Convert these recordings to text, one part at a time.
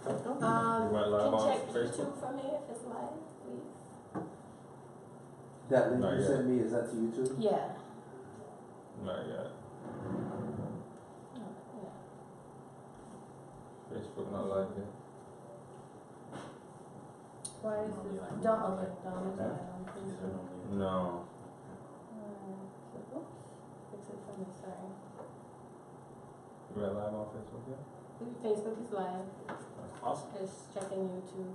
Can check YouTube for me if it's live, please. That link Not you yet. sent me, is that to YouTube? Yeah. Not yet. Yeah. Facebook not live yet. Why is this? Don't, okay, don't is live on Facebook. No. Oops, fix it for me, sorry. You got live on Facebook yet? Facebook is live, Awesome. just checking YouTube.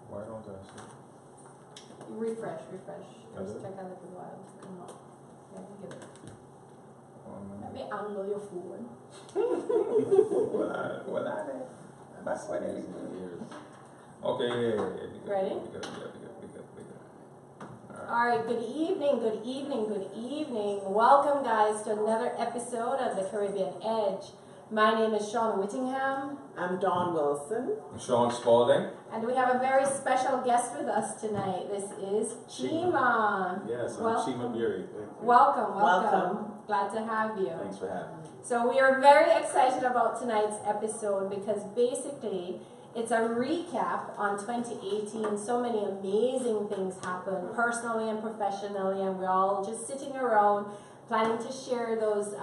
Why don't I see? Refresh, Is just it? check out a little while to come up. Yeah, you give it. Um, Let me angle your phone. That's what it is. Okay, yeah. Ready? We good. All right, good evening. Welcome, guys, to another episode of the Caribbean Edge. My name is Shauna Whittingham. I'm Dawn Wilson. Sean Spalding. And we have a very special guest with us tonight. This is Chima. Yes, I'm Well, Chima Bury. Welcome. Glad to have you. Thanks for having me. So we are very excited about tonight's episode because basically it's a recap on 2018. So many amazing things happened personally and professionally, and we're all just sitting around planning to share those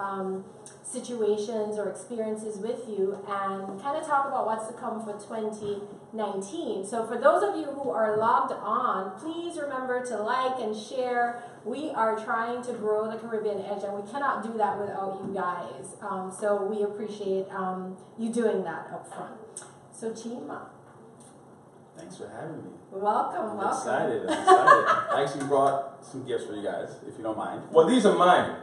situations or experiences with you and kind of talk about what's to come for 2019. So for those of you who are logged on, please remember to like and share. We are trying to grow the Caribbean Edge, and we cannot do that without you guys. So we appreciate you doing that up front. So Chima, Thanks for having me. welcome. I'm excited. I actually brought some gifts for you guys, if you don't mind. Well, these are mine.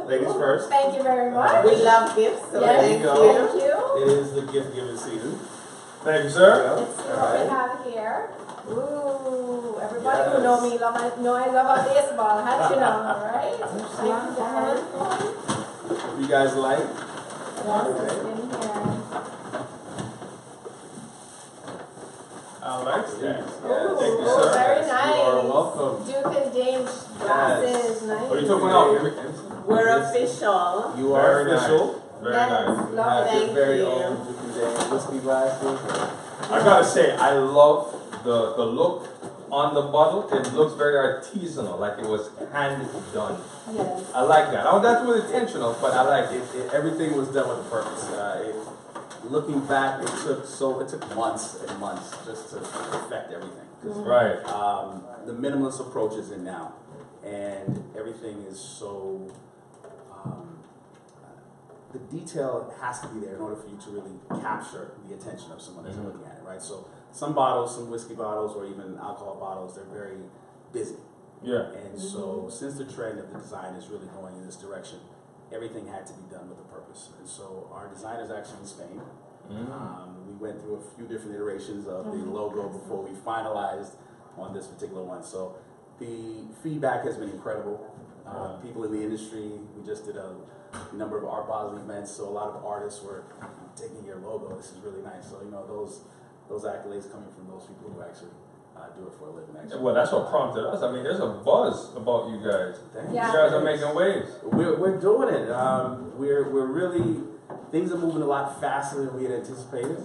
Ladies first. Thank you very much. We love gifts, so Yes, thank go. you. Thank you. It is the gift giving season. Thank you, sir. Let's see what we have here. Ooh, everybody who know me know I love a baseball hat, you know, right? Thank you, guys. You guys like? Yes, it's in here. I like that. Ooh, Thank you, sir. very You nice. are welcome. Duke and Dame glasses, nice. Oh, you took one out. We're official. You are Very nice. official. Very Yes, nice. You love have it. Thank your very you. own Duke and Dane whiskey glasses. I gotta say, I love the look on the bottle. It looks very artisanal, like it was hand done. Yes. I like that. Oh, that was intentional, but I like it. Everything was done with a purpose. Looking back, it took months and months just to perfect everything. 'Cause, Right. the minimalist approach is in now, and everything is so. The detail has to be there in order for you to really capture the attention of someone that's looking at it, right? So some bottles, some whiskey bottles, or even alcohol bottles, they're very busy. Yeah. And so since the trend of the design is really going in this direction, everything had to be done with a purpose. And so our design is actually in Spain. We went through a few different iterations of the logo before we finalized on this particular one. So the feedback has been incredible. People in the industry, we just did a number of Art Basel events, so a lot of artists were taking your logo. This is really nice. So, you know, those accolades coming from those people who actually do it for a living. Actually. Well, that's what prompted us. I mean, there's a buzz about you guys. Thank Yeah. You guys are making waves. We're doing it. We're really, things are moving a lot faster than we had anticipated.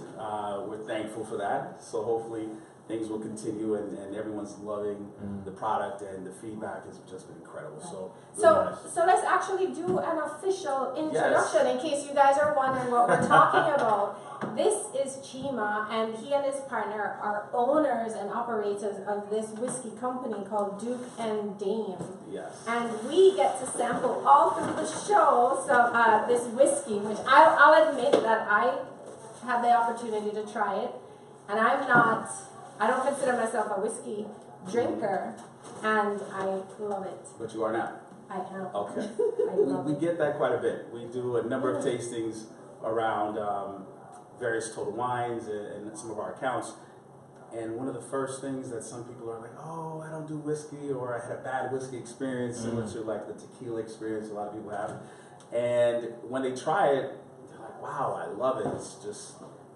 We're thankful for that. So hopefully things will continue, and everyone's loving the product, and the feedback has just been incredible. So So let's actually do an official introduction in case you guys are wondering what we're talking about. This is Chima, and he and his partner are owners and operators of this whiskey company called Duke and Dame. yes. And we get to sample all through the show this whiskey, which I'll admit that I had the opportunity to try it, and I don't consider myself a whiskey drinker, and I love it. But you are now. I am. Okay. I love We it. get that quite a bit. We do a number of tastings around various total wines and some of our accounts. And one of the first things that some people are like, oh, I don't do whiskey, or I had a bad whiskey experience, similar to like the tequila experience a lot of people have. And when they try it, they're like, wow, I love it.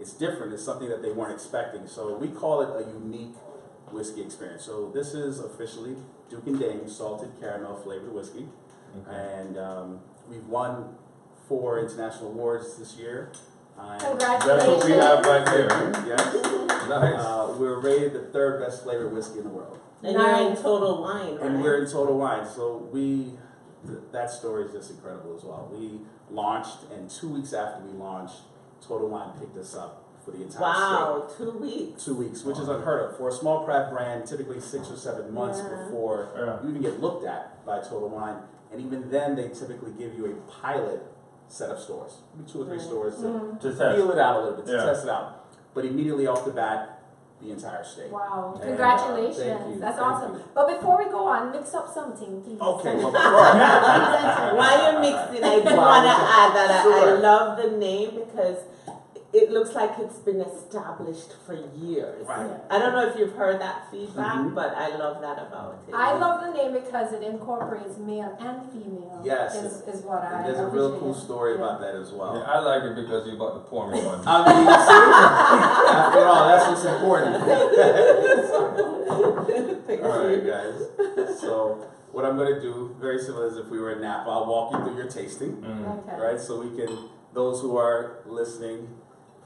It's different. It's something that they weren't expecting. So we call it a unique whiskey experience. So this is officially Duke and Dame salted caramel flavored whiskey. Okay. And we've won 4 international awards this year. Congratulations. That's what we have right here. Yes. Nice. We're rated the 3rd best flavored whiskey in the world. And you're in Total Wine, right? And we're in Total Wine, so that story is just incredible as well. We launched, and 2 weeks after we launched, Total Wine picked us up for the entire Wow, 2 weeks. 2 weeks, which is unheard of. For a small craft brand, typically 6 or 7 months before you even get looked at by Total Wine. And even then, they typically give you a pilot set of stores, maybe 2 or 3 stores to feel it out a little bit, to test it out. But immediately off the bat, the entire state. Wow, And, congratulations. thank you, That's thank awesome. you. But before we go on, mix up something, please. Okay, well, While you're mixing, I do want to add that I Sure. love the name because it looks like it's been established for years. Right. I don't know if you've heard that feedback, but I love that about it. I love the name because it incorporates male and female. Yes. Is what I And there's a real cool appreciate. story about that as well. Yeah, I like it because you about to pour me one. I mean, see? After all, that's what's important. Thank All you. right, guys. So, what I'm going to do, very similar as if we were in Napa, I'll walk you through your tasting, Okay. right? So we can, those who are listening.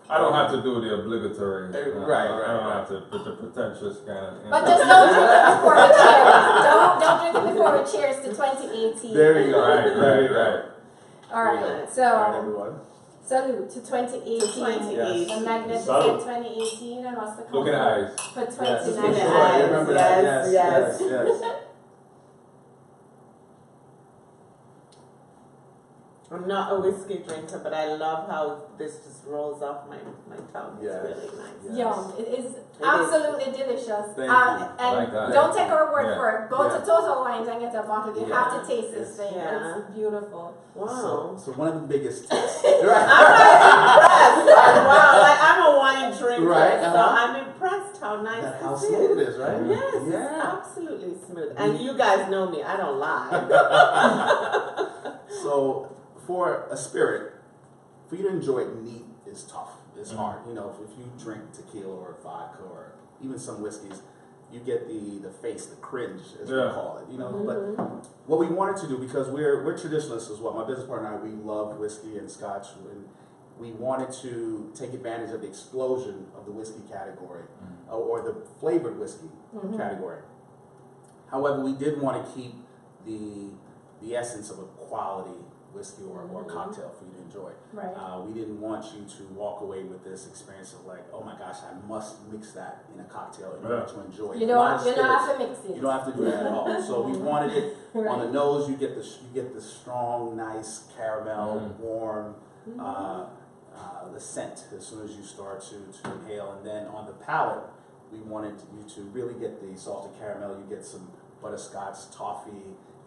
I don't have to do the obligatory. Right. I don't have to put the pretentious kind of. But just don't drink it before we cheers. Don't drink it before we cheers to 2018. There you go. Right. All right, All right, so everyone. salute to 2018. To 2018. The magnificent Salute. 2018, and what's the Look in the eyes. for Yes, 2019. the sure, eyes. you remember that. Yes, Yes. I'm not a whiskey drinker, but I love how this just rolls off my tongue. Yes. It's really nice. Yes. Yum. It is absolutely delicious. Thank you. And Like that. don't take our word Yeah. for it. Go Yeah. to Total Wines and get a bottle. You Yeah. have to taste this Yes. thing. Yeah. It's beautiful. Wow. So one of the biggest tests. I'm impressed. Wow, like I'm a wine drinker, Right, so I'm impressed how nice That's how this smooth is. it is, right? Yes, it's Yeah. absolutely smooth. And you guys know me, I don't lie. So for a spirit, for you to enjoy it neat is tough. It's hard. You know, if you drink tequila or vodka or even some whiskeys, you get the face, the cringe, as we call it. You know, but what we wanted to do, because we're traditionalists as well. My business partner and I, we love whiskey and scotch, and we wanted to take advantage of the explosion of the whiskey category or the flavored whiskey category. However, we did want to keep the essence of a quality whiskey or cocktail for you to enjoy. Right. We didn't want you to walk away with this experience of like, oh my gosh, I must mix that in a cocktail in order to enjoy it. You A lot of don't have spirits, to mix it. you don't have to do that at all. So we wanted it on Right. the nose. You get the strong, nice caramel, warm, the scent as soon as you start to inhale, and then on the palate, we wanted you to really get the salted caramel. You get some butterscotch, toffee.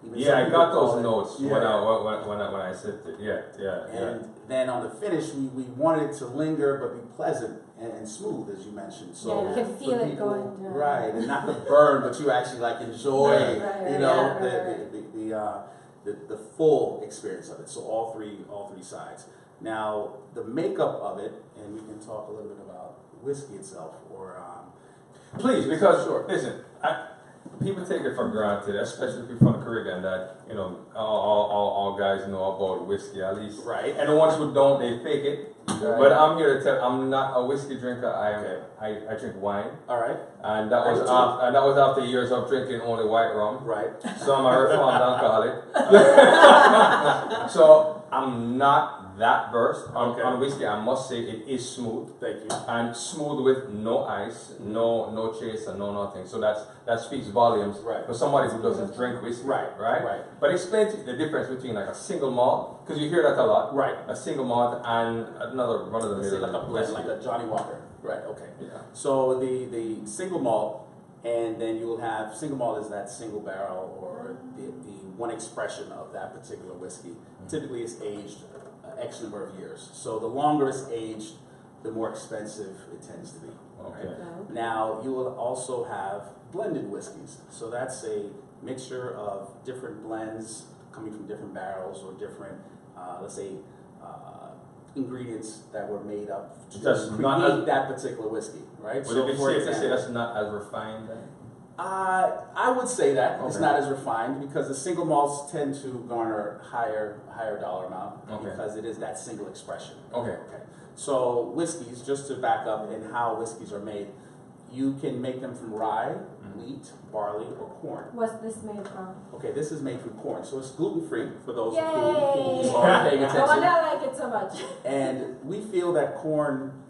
Even Yeah, some I people got call those it- notes Yeah. when I sipped it. Yeah. And then on the finish, we wanted it to linger but be pleasant and smooth, as you mentioned. So Yeah, you can feel for it people- going down. right, and not the burn, but you actually like enjoy, Right, you know, right. the full experience of it. So all three sides. Now the makeup of it, and we can talk a little bit about whiskey itself, or Please, because Sure. listen, people take it for granted, especially people from the Caribbean, that all guys know about whiskey at least. right. And the ones who don't, they fake it. Right. But I'm here to tell, I'm not a whiskey drinker. I drink wine, All right, and that was after years of drinking only white rum. right. So I'm a reformed alcoholic. So I'm not that versed on whiskey. I must say it is smooth. Thank you. And smooth with no ice, no chaser, no nothing. So that speaks volumes Right. for somebody who doesn't drink whiskey. Right. But explain to the difference between like a single malt, because you hear that a lot. Right. A single malt and another one of the Let's say like a blend, whiskey. like a Johnny Walker. Right. Okay. Yeah. So the single malt, and then you will have single malt is that single barrel or the one expression of that particular whiskey. Typically, it's aged X number of years. So the longer it's aged, the more expensive it tends to be. Okay. Right? Now you will also have blended whiskeys. So that's a mixture of different blends coming from different barrels or different, let's say, ingredients that were made up to That's create not as- that particular whiskey, right? Would it be for safe to say example, that's not as refined then? I would say that it's Okay. not as refined because the single malts tend to garner higher dollar amount Okay. because it is that single expression. Okay. So whiskeys, just to back up in how whiskeys are made, you can make them from rye, wheat, barley, or corn. What's this made from? Okay, this is made from corn, so it's gluten-free for those Yay! who are paying No wonder attention. I like it so much. And we feel that corn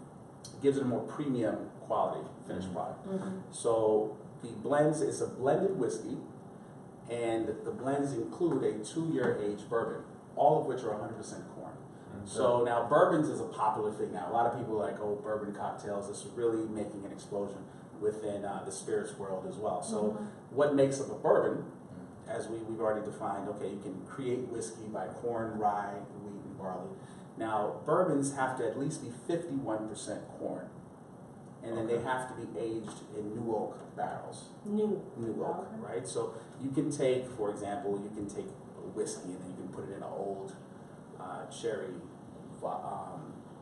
gives it a more premium quality finished product. So the blends is a blended whiskey, and the blends include a 2-year aged bourbon, all of which are 100% corn. So now bourbons is a popular thing now. A lot of people are like, oh, bourbon cocktails. This is really making an explosion within the spirits world as well. So what makes up a bourbon, as we've already defined, okay, you can create whiskey by corn, rye, wheat, and barley. Now, bourbons have to at least be 51% corn. And then they have to be aged in new oak barrels. New oak, right? So you can take, for example, you can take a whiskey and then you can put it in an old cherry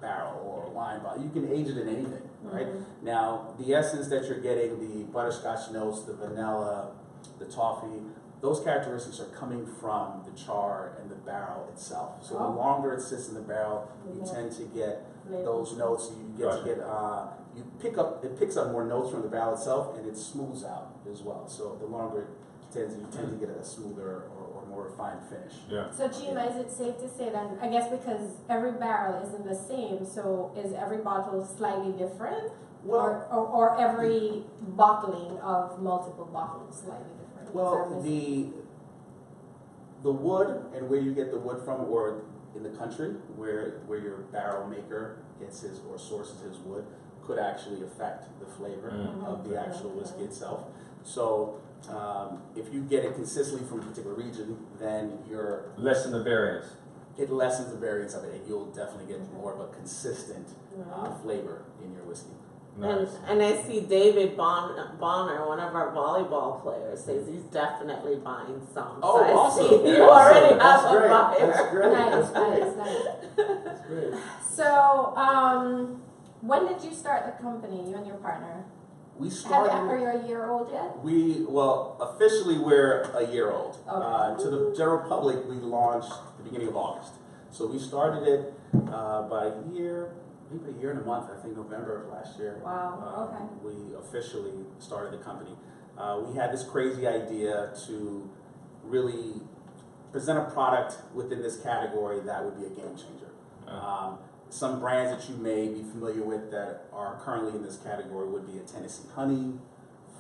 barrel or a wine bottle. You can age it in anything, right? Now, the essence that you're getting, the butterscotch notes, the vanilla, the toffee, those characteristics are coming from the char and the barrel itself. So the longer it sits in the barrel, you tend to get those notes. You get to get it picks up more notes from the barrel itself, and it smooths out as well. So the longer it you tend to get a smoother or more refined finish. Yeah. So Chima, is it safe to say then, I guess because every barrel isn't the same, so is every bottle slightly different? Well, or every bottling of multiple bottles slightly different? well, the wood and where you get the wood from, or in the country where your barrel maker gets his or sources his wood, could actually affect the flavor of the actual whiskey itself. So if you get it consistently from a particular region, then Lessen the variance. it lessens the variance of it, and you'll definitely get more of a consistent flavor in your whiskey. Nice. And I see David Bonner, one of our volleyball players, says he's definitely buying some. Oh, so I awesome. see you already That's have a great. buyer. That's great. Nice, That's great. nice. That's great. So, when did you start the company, you and your partner? We Are started. you a year old yet? Officially we're a year old. Okay. To the general public, we launched the beginning of August. So we started it about a year and a month, I think November of last year. Wow, okay. We officially started the company. We had this crazy idea to really present a product within this category that would be a game changer. Some brands that you may be familiar with that are currently in this category would be a Tennessee Honey,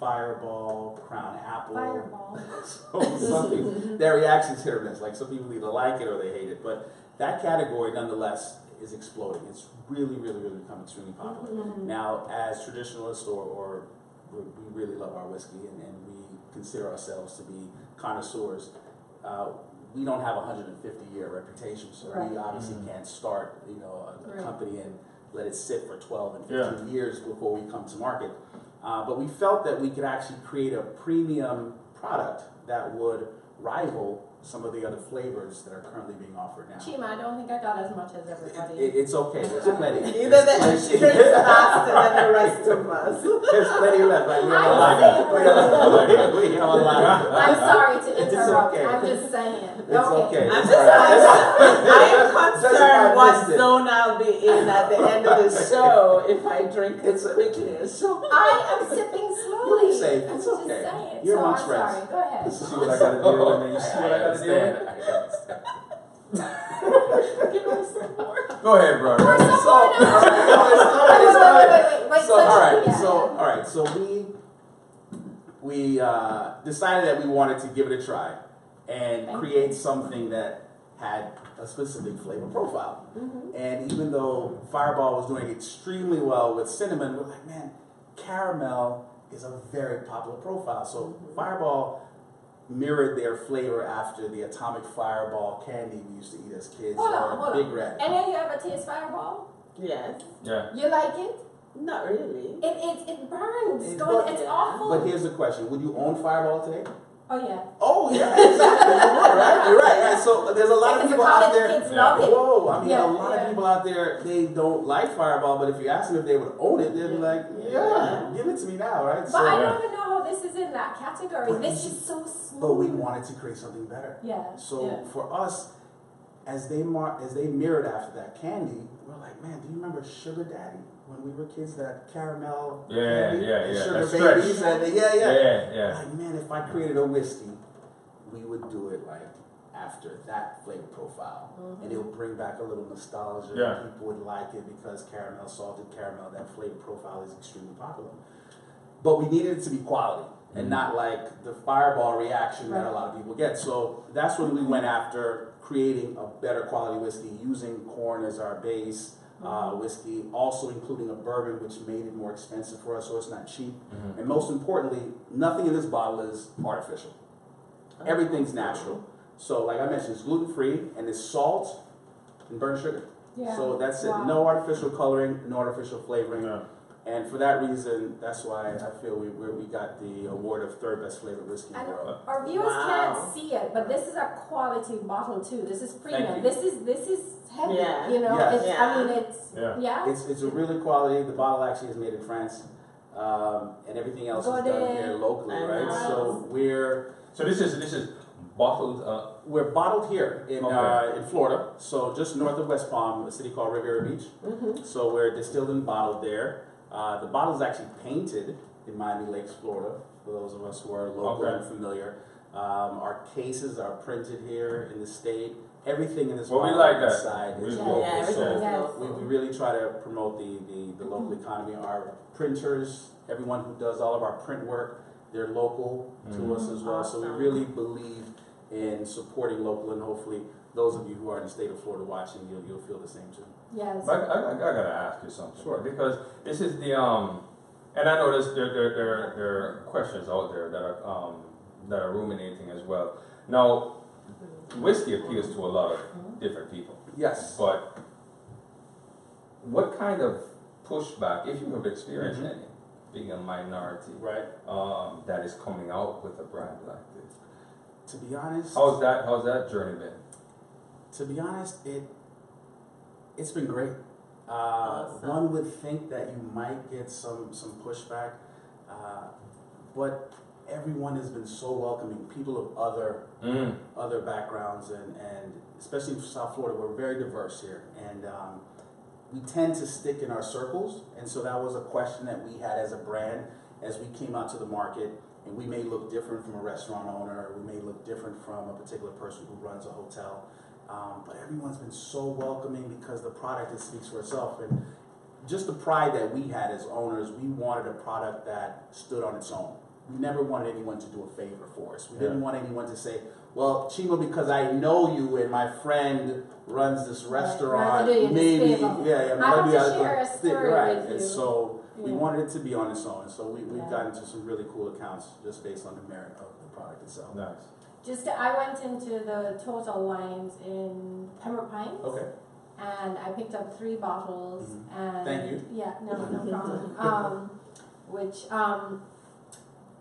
Fireball, Crown Apple. Fireball. So some their reactions hit or miss. Like some people either like it or they hate it. But that category, nonetheless, is exploding. It's really become extremely popular. Now, as traditionalists, or we really love our whiskey, and we consider ourselves to be connoisseurs. We don't have a 150-year reputation, so we obviously can't start, a company and let it sit for 12 and 15 years before we come to market. But we felt that we could actually create a premium product that would rival some of the other flavors that are currently being offered now. Chima, I don't think I got as much as everybody. It's okay. There's plenty. Either that she drinks faster than the rest of us. There's plenty left. Like, we have a lot. I'm sorry to It's interrupt. okay. I'm just saying. It's okay. I'm It's just all right. I am concerned what missed it. zone I'll be in at the end of the show if I drink this quickly. So I am sipping slowly. You're safe. I'm It's just okay. saying. You're so amongst I'm friends. sorry. Go ahead. You see what I gotta deal with, man. You see what I gotta deal with? give us some more. Go ahead, bro. Pour some So, more now. Wait, So, all right. yeah. So, all right. So we decided that we wanted to give it a try and create something that had a specific flavor profile. And even though Fireball was doing extremely well with cinnamon, we're like, man, caramel is a very popular profile. So Fireball mirrored their flavor after the atomic Fireball candy we used to eat as kids, or Big Red. Any of you ever taste Fireball? Yes. Yeah. You like it? Not really. It burns. It Going, does, it's yeah. awful. But here's the question: would you own Fireball today? Oh, yeah. Oh yeah, exactly. You would, right? You're right. So there's a lot of Because the people out college there. kids love it. Whoa, I mean, Yeah, a lot of people out there, they don't like Fireball, but if you ask them if they would own it, they'd be like, yeah, give it to me now, right? But I don't even know how this is in that category. This is so smooth. But we wanted to create something better. Yeah. So for us, as they mirrored after that candy, we're like, man, do you remember Sugar Daddy when we were kids? That caramel candy, and Sugar That Babies, stretch. and Yeah. like, man, if I created a whiskey, we would do it like after that flavor profile, and it'll bring back a little nostalgia. Yeah. People would like it because caramel, salted caramel, that flavor profile is extremely popular. But we needed it to be quality and not like the Fireball reaction that a lot of people get. So that's when we went after creating a better quality whiskey, using corn as our base whiskey, also including a bourbon, which made it more expensive for us, so it's not cheap. And most importantly, nothing in this bottle is artificial. Everything's natural. So like I mentioned, it's gluten-free and it's salt and burnt sugar. Yeah. So that's it. Wow. No artificial coloring, no artificial flavoring. Yeah. And for that reason, that's why I feel we got the award of third best flavored whiskey in the world. Our viewers can't see it, but this is a quality bottle too. This is premium. you. This is heavy. Yeah. You know, Yes. it's, I mean, it's It's a really quality. The bottle actually is made in France, and everything else is done here locally, right? Nice. So So this is bottled. we're bottled here in Okay. in Florida, so just north of West Palm, a city called Riviera Beach. So we're distilled and bottled there. The bottle is actually painted in Miami Lakes, Florida, for those of us who are local and familiar. Our cases are printed here in the state. Everything in this Well, we bottle like that. inside is We- local. Yeah, everything So is Yes. local. we really try to promote the local economy. Our printers, everyone who does all of our print work, they're local to us as well. So we Awesome. really believe in supporting local, and hopefully those of you who are in the state of Florida watching, you'll feel the same too. yes. But I gotta ask you something. Sure. Because this is the and I know there are questions out there that are ruminating as well. Now, whiskey appeals to a lot of different people. Yes. But what kind of pushback, if you have experienced any, being a minority, Right. that is coming out with a brand like this? To be honest, How's that journey been? to be honest, it's been great. Awesome. One would think that you might get some pushback, but everyone has been so welcoming. People of other backgrounds, and especially in South Florida, we're very diverse here, and we tend to stick in our circles. And so that was a question that we had as a brand as we came out to the market. And we may look different from a restaurant owner, we may look different from a particular person who runs a hotel, but everyone's been so welcoming because the product, it speaks for itself. And just the pride that we had as owners, we wanted a product that stood on its own. We never wanted anyone to do a favor for us. We didn't want anyone to say, well, Chima, because I know you and my friend runs this restaurant, Right. maybe, I maybe have to I'll share a story right. with And you. so we Yeah. wanted it to be on its own. So we've Yeah. gotten to some really cool accounts just based on the merit of the product itself. Nice. I went into the Total Lines in Pembroke Pines. Okay. And I picked up 3 bottles. And Thank you. Yeah, no problem.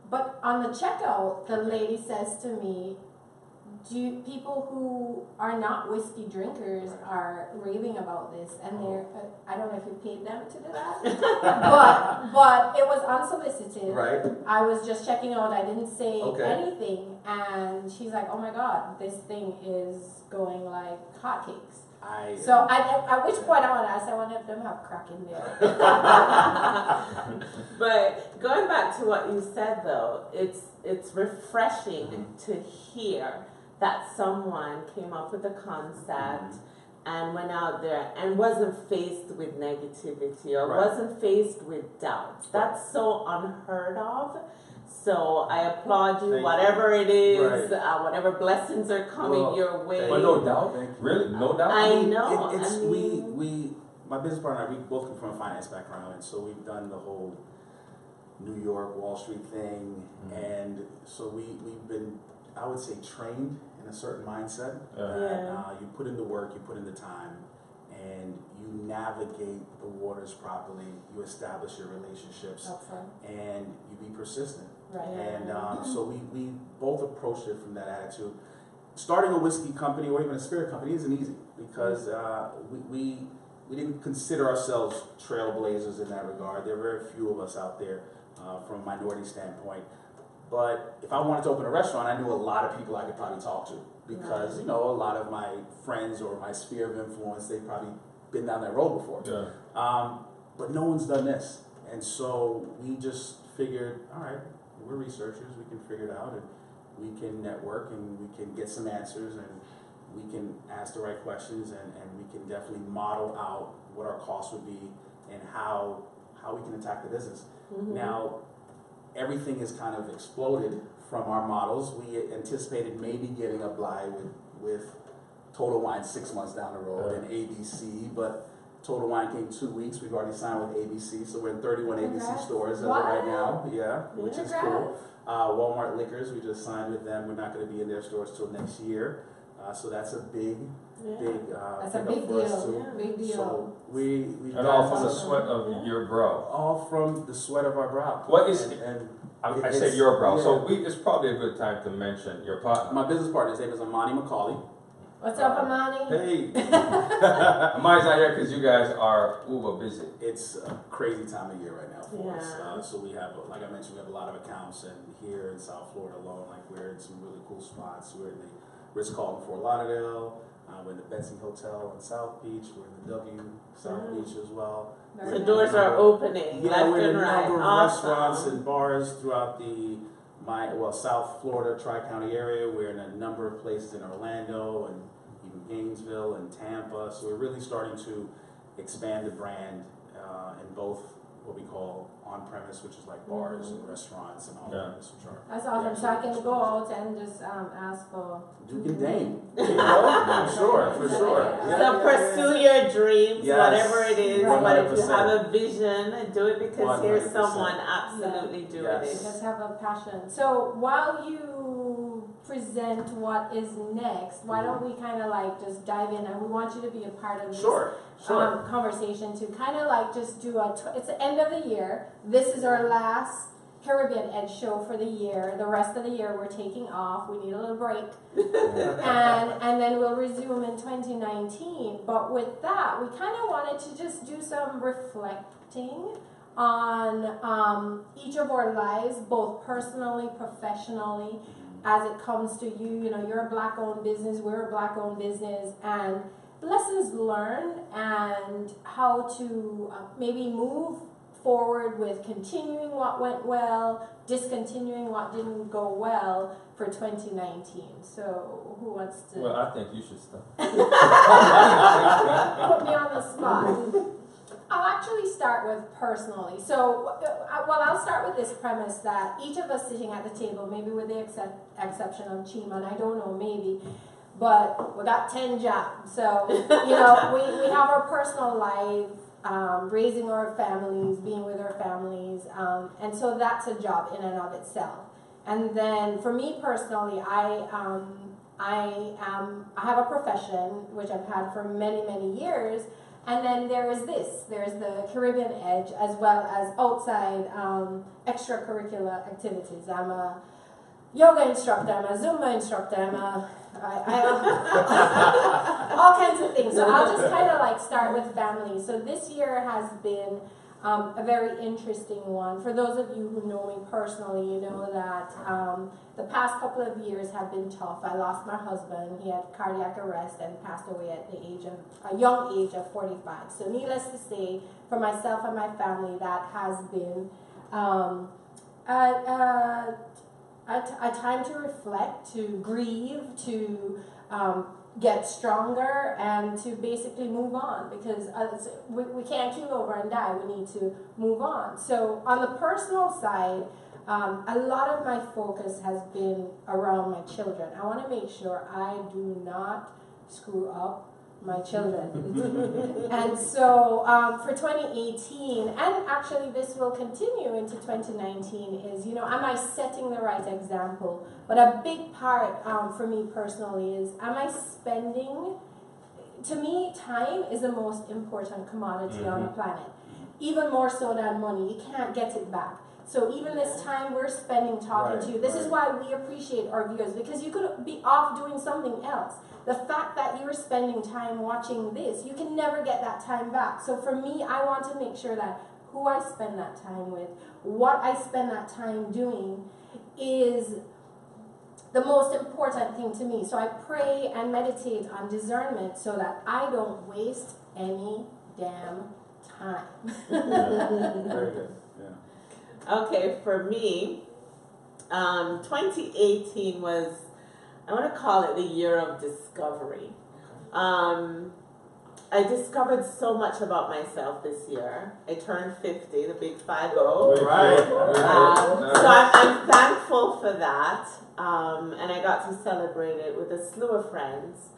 But on the checkout, the lady says to me, people who are not whiskey drinkers are raving about this, and they're I don't know if you paid them to do that, but it was unsolicited. Right. I was just checking out. I didn't say Okay. anything, and she's like, "Oh my God, this thing is going like hotcakes." So at which point I want to ask, I wonder if them have crack in there. But going back to what you said though, it's refreshing to hear that someone came up with a concept and went out there and wasn't faced with negativity or wasn't faced with doubts. That's so unheard of. So I applaud you, Thank whatever it is, Right. whatever blessings are coming Well, your way. But no doubt, really, no doubt. I know. It's I mean, we my business partner, we both come from a finance background, and so we've done the whole New York Wall Street thing, and so we've been, I would say, trained in a certain mindset. Yeah. That, you put in the work, you put in the time, and you navigate the waters properly, you establish your relationships, Excellent. and you be persistent. Right. And so we both approached it from that attitude. Starting a whiskey company or even a spirit company isn't easy because we didn't consider ourselves trailblazers in that regard. There are very few of us out there from a minority standpoint. But if I wanted to open a restaurant, I knew a lot of people I could probably talk to because, you know, a lot of my friends or my sphere of influence, they've probably been down that road before. Yeah. But no one's done this. And so we just figured, all right, we're researchers, we can figure it out, and we can network, and we can get some answers, and we can ask the right questions, and we can definitely model out what our costs would be and how we can attack the business. Mm-hmm. Now, everything has kind of exploded from our models. We anticipated maybe getting a buy with Total Wine 6 months down the road and ABC, but Total Wine came 2 weeks. We've already signed with ABC, so we're in 31 ABC stores as of right now. Yeah, which is cool. Walmart Liquors, we just signed with them. We're not going to be in their stores till next year. So that's a big That's a pickup big for us deal. too. Big deal. So we And all from the sweat of your brow. all from the sweat of our brow. What is? And I said your brow. yeah. So it's probably a good time to mention your partner. My business partner's name is Amani McCauley. What's up, Amani? Hey, Mine's not here because you guys are uber busy. it's a crazy time of year right now for us. Yeah. So we have, like I mentioned, we have a lot of accounts, and here in South Florida alone, like we're in some really cool spots. We're in the Ritz-Carlton Fort Lauderdale. We're in the Betsy Hotel in South Beach. We're in the W South Beach as well. Very The nice. doors are opening Yeah, left we're in and a right. number of Awesome. restaurants and bars throughout the South Florida Tri-County area. We're in a number of places in Orlando and even Gainesville and Tampa. So we're really starting to expand the brand in both what we call on-premise, which is like bars and restaurants and all Yeah. that, which are That's awesome. So I can go out and just ask for. Duke and Dame. You know? For sure, for sure. Yeah. So pursue your dreams, Yes. whatever it is. Right. But if you 100%. have a vision, do it because here's 100%. someone absolutely doing Yes. it. Just have a passion. So while you present what is next, why don't we kind of like just dive in, and we want you to be a part of this Sure. conversation to kind of like just do it's the end of the year. This is our last Caribbean Edge show for the year. The rest of the year we're taking off. We need a little break. and then we'll resume in 2019. But with that, we kind of wanted to just do some reflecting on each of our lives, both personally, professionally, as it comes to you. You know, you're a Black-owned business, we're a Black-owned business, and lessons learned and how to maybe move forward with continuing what went well, discontinuing what didn't go well for 2019. So who wants to Well, I think you should start. put me on the spot? I'll actually start with personally. So, I'll start with this premise that each of us sitting at the table, maybe with the exception of Chima, and I don't know, maybe, but we got 10 jobs. So, you know, we have our personal life, raising our families, being with our families, and so that's a job in and of itself. And then for me personally, I have a profession which I've had for many, many years. And then there's the Caribbean Edge, as well as outside extracurricular activities. I'm a yoga instructor, I'm a Zumba instructor, all kinds of things. So I'll just kind of like start with family. So this year has been a very interesting one. For those of you who know me personally, you know that the past couple of years have been tough. I lost my husband. He had cardiac arrest and passed away at a young age of 45. So needless to say, for myself and my family, that has been a time to reflect, to grieve, to get stronger, and to basically move on, because we can't keel over and die. We need to move on. So on the personal side, a lot of my focus has been around my children. I want to make sure I do not screw up my children. And so for 2018, and actually this will continue into 2019, is, you know, am I setting the right example? But a big part for me personally is, am I spending to me, time is the most important commodity on the planet. Even more so than money. You can't get it back. So even this time we're spending talking to you, this is why we appreciate our viewers, because you could be off doing something else. The fact that you're spending time watching this, you can never get that time back. So for me, I want to make sure that who I spend that time with, what I spend that time doing is the most important thing to me. So I pray and meditate on discernment so that I don't waste any damn time. Very good. Yeah. Okay, for me, 2018 was, I want to call it the year of discovery. I discovered so much about myself this year. I turned 50, the big 50. Right. So I'm thankful for that. And I got to celebrate it with a slew of friends.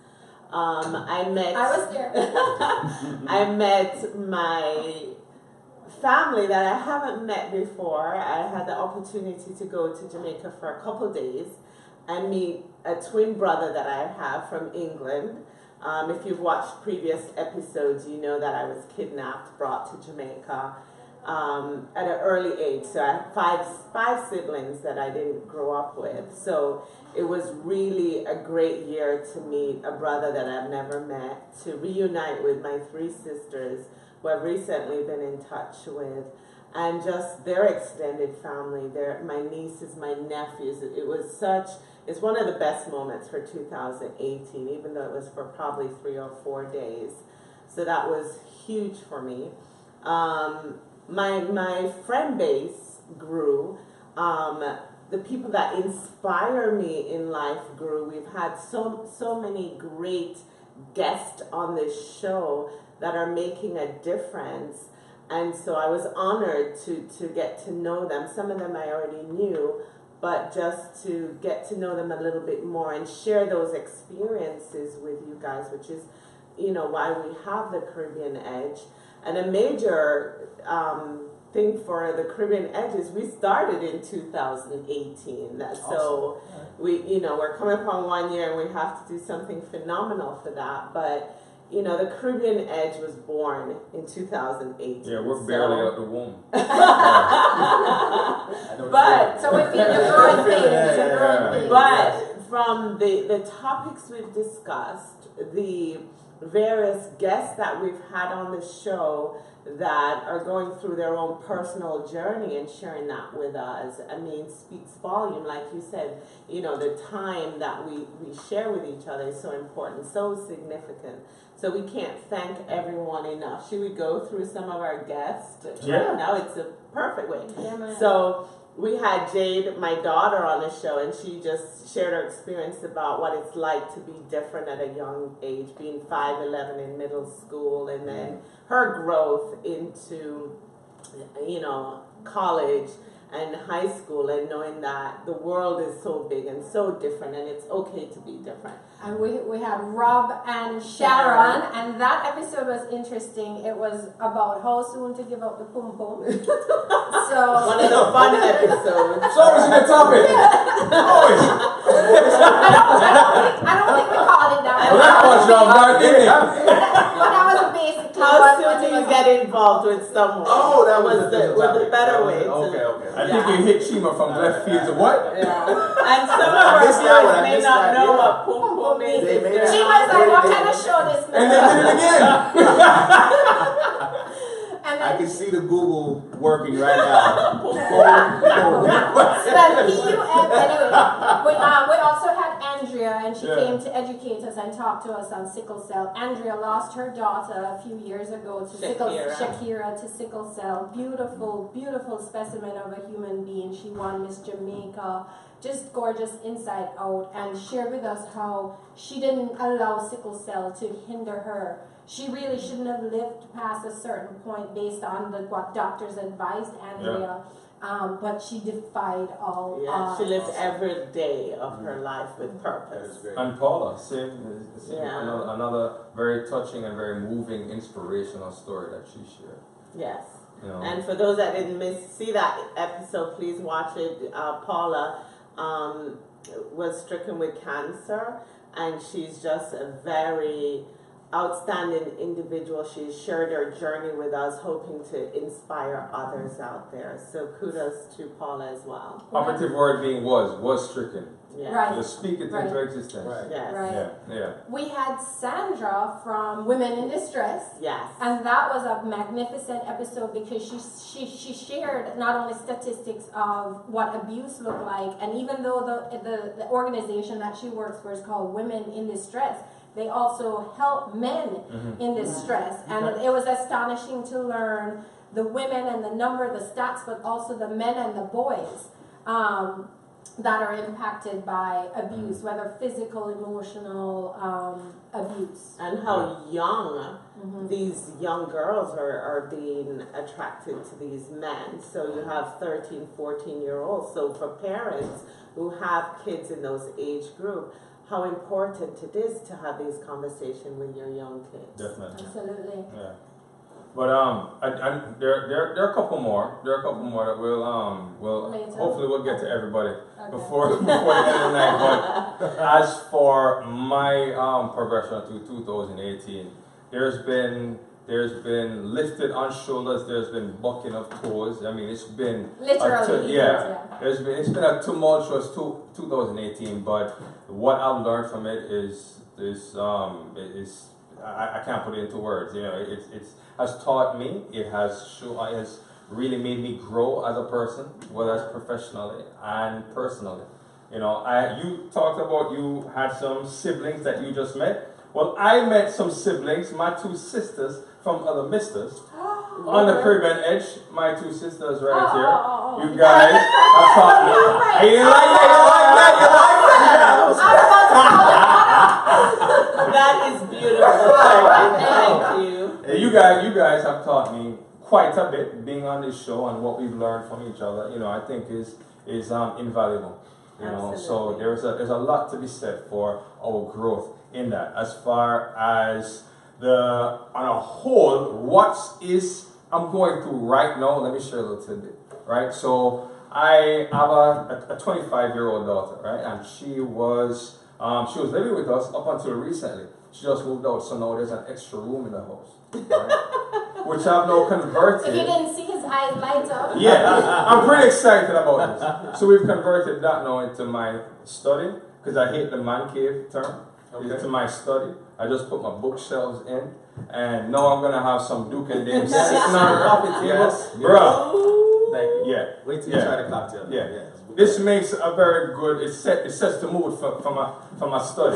I was there. I met my family that I haven't met before. I had the opportunity to go to Jamaica for a couple days and meet a twin brother that I have from England. If you've watched previous episodes, you know that I was kidnapped, brought to Jamaica at an early age. So I had five siblings that I didn't grow up with. So it was really a great year to meet a brother that I've never met, to reunite with my three sisters who I've recently been in touch with, and just their extended family, my nieces, my nephews. It's one of the best moments for 2018, even though it was for probably 3 or 4 days. So that was huge for me. My friend base grew. The people that inspire me in life grew. We've had so many great guests on this show that are making a difference. And so I was honored to get to know them. Some of them I already knew, but just to get to know them a little bit more and share those experiences with you guys, which is, why we have the Caribbean Edge. And a major thing for the Caribbean Edge is we started in 2018. So we're coming upon 1 year and we have to do something phenomenal for that. But the Caribbean Edge was born in 2018. Yeah, we're barely out the womb. But so we feel the growing pains. But from the topics we've discussed, the various guests that we've had on the show that are going through their own personal journey and sharing that with us, speaks volume. Like you said, the time that we share with each other is so important, so significant. So we can't thank everyone enough. Should we go through some of our guests? Yeah. Right now it's a perfect way. Yeah, so we had Jade, my daughter, on the show, and she just shared her experience about what it's like to be different at a young age, being 5'11" in middle school, and then her growth into, college and high school, and knowing that the world is so big and so different, and it's okay to be different. And we had Rob and Sharon, and that episode was interesting. It was about how soon to give up the pum pum. So one of the fun episodes. It's always a good topic. Always. I don't think we called it that. Well, that was your dark, didn't it? But that was basically How soon do you get involved with someone? Oh, that was the better way. Okay. I think you hit Chima from left field to what? Yeah. And some of our viewers may not know what pum pum is. She was like, what kind of show this And they did it again. And I then can see the Google working right now. so then anyway, we also had Andrea, and she came to educate us and talk to us on sickle cell. Andrea lost her daughter a few years ago to Shakira to sickle cell. Beautiful, beautiful specimen of a human being. She won Miss Jamaica. Just gorgeous inside out, and shared with us how she didn't allow sickle cell to hinder her. She really shouldn't have lived past a certain point based on what doctors advised Andrea, but she defied all odds. She lived every day of her life with purpose. And Paula, same another very touching and very moving, inspirational story that she shared. Yes. And for those that didn't see that episode, please watch it. Paula was stricken with cancer, and she's just a very outstanding individual. She shared her journey with us, hoping to inspire others out there. So kudos to Paula as well. Operative word being was stricken. Yeah. Right. Just speak it Right. into existence. Right. Yes. Right. Yeah. We had Sandra from Women in Distress. Yes. And that was a magnificent episode because she shared not only statistics of what abuse looked like, and even though the organization that she works for is called Women in Distress, they also help men in distress. And it was astonishing to learn the women and the number, the stats, but also the men and the boys that are impacted by abuse, whether physical, emotional abuse. And how young these young girls are being attracted to these men. So you have 13, 14-year-olds. So for parents who have kids in those age group, how important it is to have these conversations with your young kids. Definitely. Absolutely. Yeah. But there are a couple more. There are a couple more that we'll Later. hopefully we'll get to everybody Okay. before the end of the night. But as for my progression to 2018, there's been lifted on shoulders. There's been bucking of toes. I mean, it's been Literally. it's been a tumultuous 2018. But what I've learned from it is I can't put it into words. You know, it has taught me. It has really made me grow as a person, whether it's professionally and personally. You know, you talked about you had some siblings that you just met. Well, I met some siblings, my two sisters from other misters. On the Caribbean edge, my two sisters right here. You guys have taught me. Hey, you like That is beautiful. Thank you. You guys have taught me quite a bit being on this show, and what we've learned from each other, you know, I think is invaluable. You know, so there's a lot to be said for our growth in that. As far as on a whole, I'm going through right now, let me share a little tidbit, right? So I have a 25-year-old daughter, right? And she was living with us up until recently. She just moved out, so now there's an extra room in the house, right? Which I've now converted. If you didn't see his eyes light up. Yeah, I'm pretty excited about this. So we've converted that now into my study, because I hate the man cave term. Okay. Into my study. I just put my bookshelves in, and now I'm gonna have some Duke and Dame sitting on the coffee table. Yes. Bruh. Thank you. Yeah. Wait till you try the cocktail. Yeah. Yes. This makes a very good, it sets the mood for my study.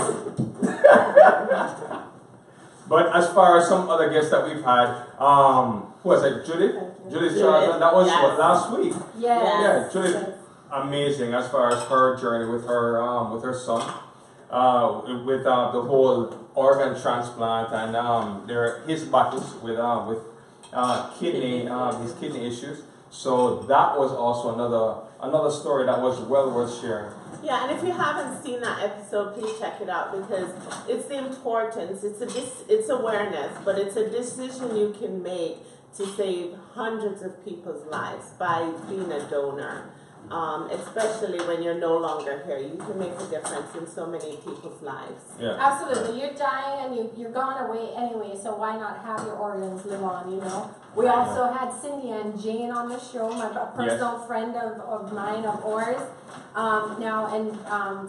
But as far as some other guests that we've had, who was it? Judith Charlton, that was what, last week? Yes. Yeah, Judith, amazing as far as her journey with her son, with the whole organ transplant and his battles with his kidney issues. So that was also another story that was well worth sharing. Yeah, and if you haven't seen that episode, please check it out, because it's the importance, it's awareness, but it's a decision you can make to save hundreds of people's lives by being a donor. Especially when you're no longer here, you can make a difference in so many people's lives. Yeah. Absolutely. You're dying and you're gone away anyway, so why not have your organs live on, you know? We also had Cindy and Jane on the show, a personal friend of mine, of ours.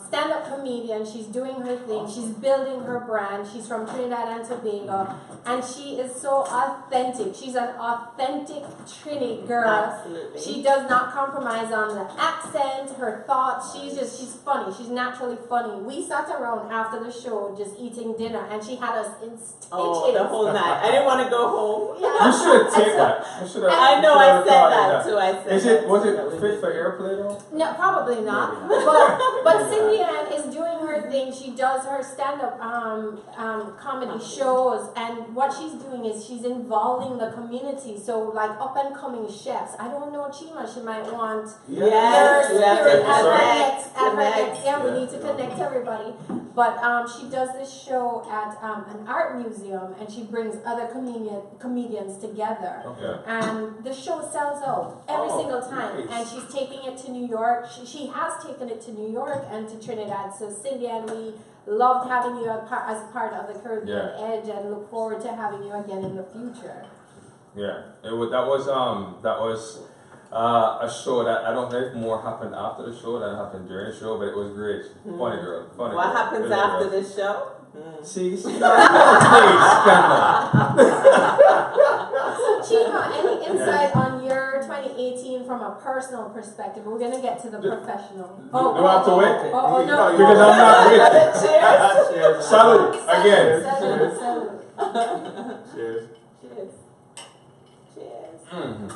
Stand-up comedian. She's doing her thing. She's building her brand. She's from Trinidad and Tobago, and she is so authentic. She's an authentic Trini girl. Absolutely. She does not compromise on the accent, her thoughts. She's funny. She's naturally funny. We sat around after the show just eating dinner, and she had us in stitches. Oh, the whole night. I didn't want to go home. Yeah. You should have taken that. I know, I said that too. I said Was it fit for airplay though? No, probably not. But Cindy Ann is doing her thing. She does her stand-up comedy shows, and what she's doing is she's involving the community. So like up-and-coming chefs. I don't know, Chima, she might want Yes, we have to connect. Yeah, we need to connect everybody. But she does this show at an art museum, and she brings other comedians together. Okay. And the show sells out every single time. Nice. And she's taking it to New York. She has taken it to New York and to Trinidad. So Cindy again. We loved having you as part of the Caribbean Yeah. Edge, and look forward to having you again in the future. Yeah, that was a show that I don't know if more happened after the show than happened during the show, but it was great. Funny girl. What girl. happens Really after girl. this show? See, scandal. Chima, any insight on your 2018 from a personal perspective? We're gonna get to the professional. Do I have to wait? Oh, no. Because I'm not waiting. Cheers. Salute again. Salute, salute. Cheers. Cheers. Cheers. Mhm.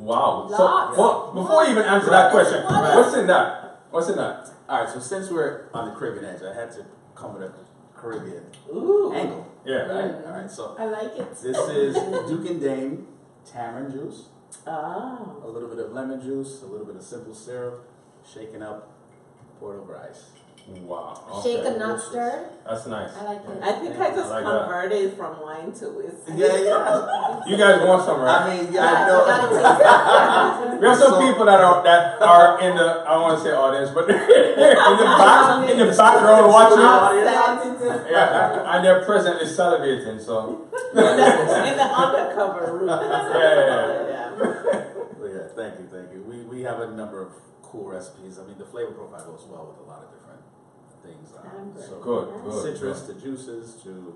Wow. So, Lots. well, before you even answer that question, what's in that? What's in that? All right, so since we're on the Caribbean Edge, I had to come with a Caribbean Ooh. angle. Yeah. Right? All right, so I like it. this is Duke and Dane tamarind juice, Oh. a little bit of lemon juice, a little bit of simple syrup, shaken up, poured over ice. Wow. Shaken, Okay. not stirred. That's nice. I like it. I think I just I like that. converted from wine to whiskey. Yeah. You guys want some, right? I mean, yeah, I know. We have some people that are in the, I don't want to say audience, but in the background watching. Yeah, and they're presently celebrating. So In the undercover room. Yeah. Well, yeah, thank you. We have a number of cool recipes. I mean, the flavor profile goes well with a lot of different things. So good. citrus to juices to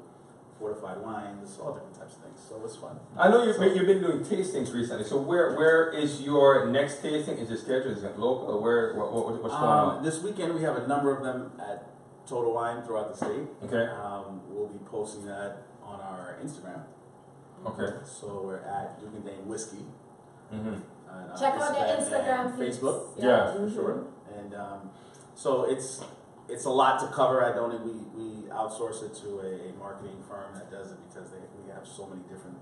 fortified wines, all different types of things. So it's fun. I know you've been doing tastings recently. So where is your next tasting? Is it scheduled? Is it local? Or what's going on? This weekend we have a number of them at Total Wine throughout the state. Okay. We'll be posting that on our Instagram. Okay. So we're at Duke and Dane Whiskey. Mm-hmm. Check out their and Instagram, please. Facebook. Yeah. For sure. And so it's a lot to cover. I don't. We outsource it to a marketing firm that does it because we have so many different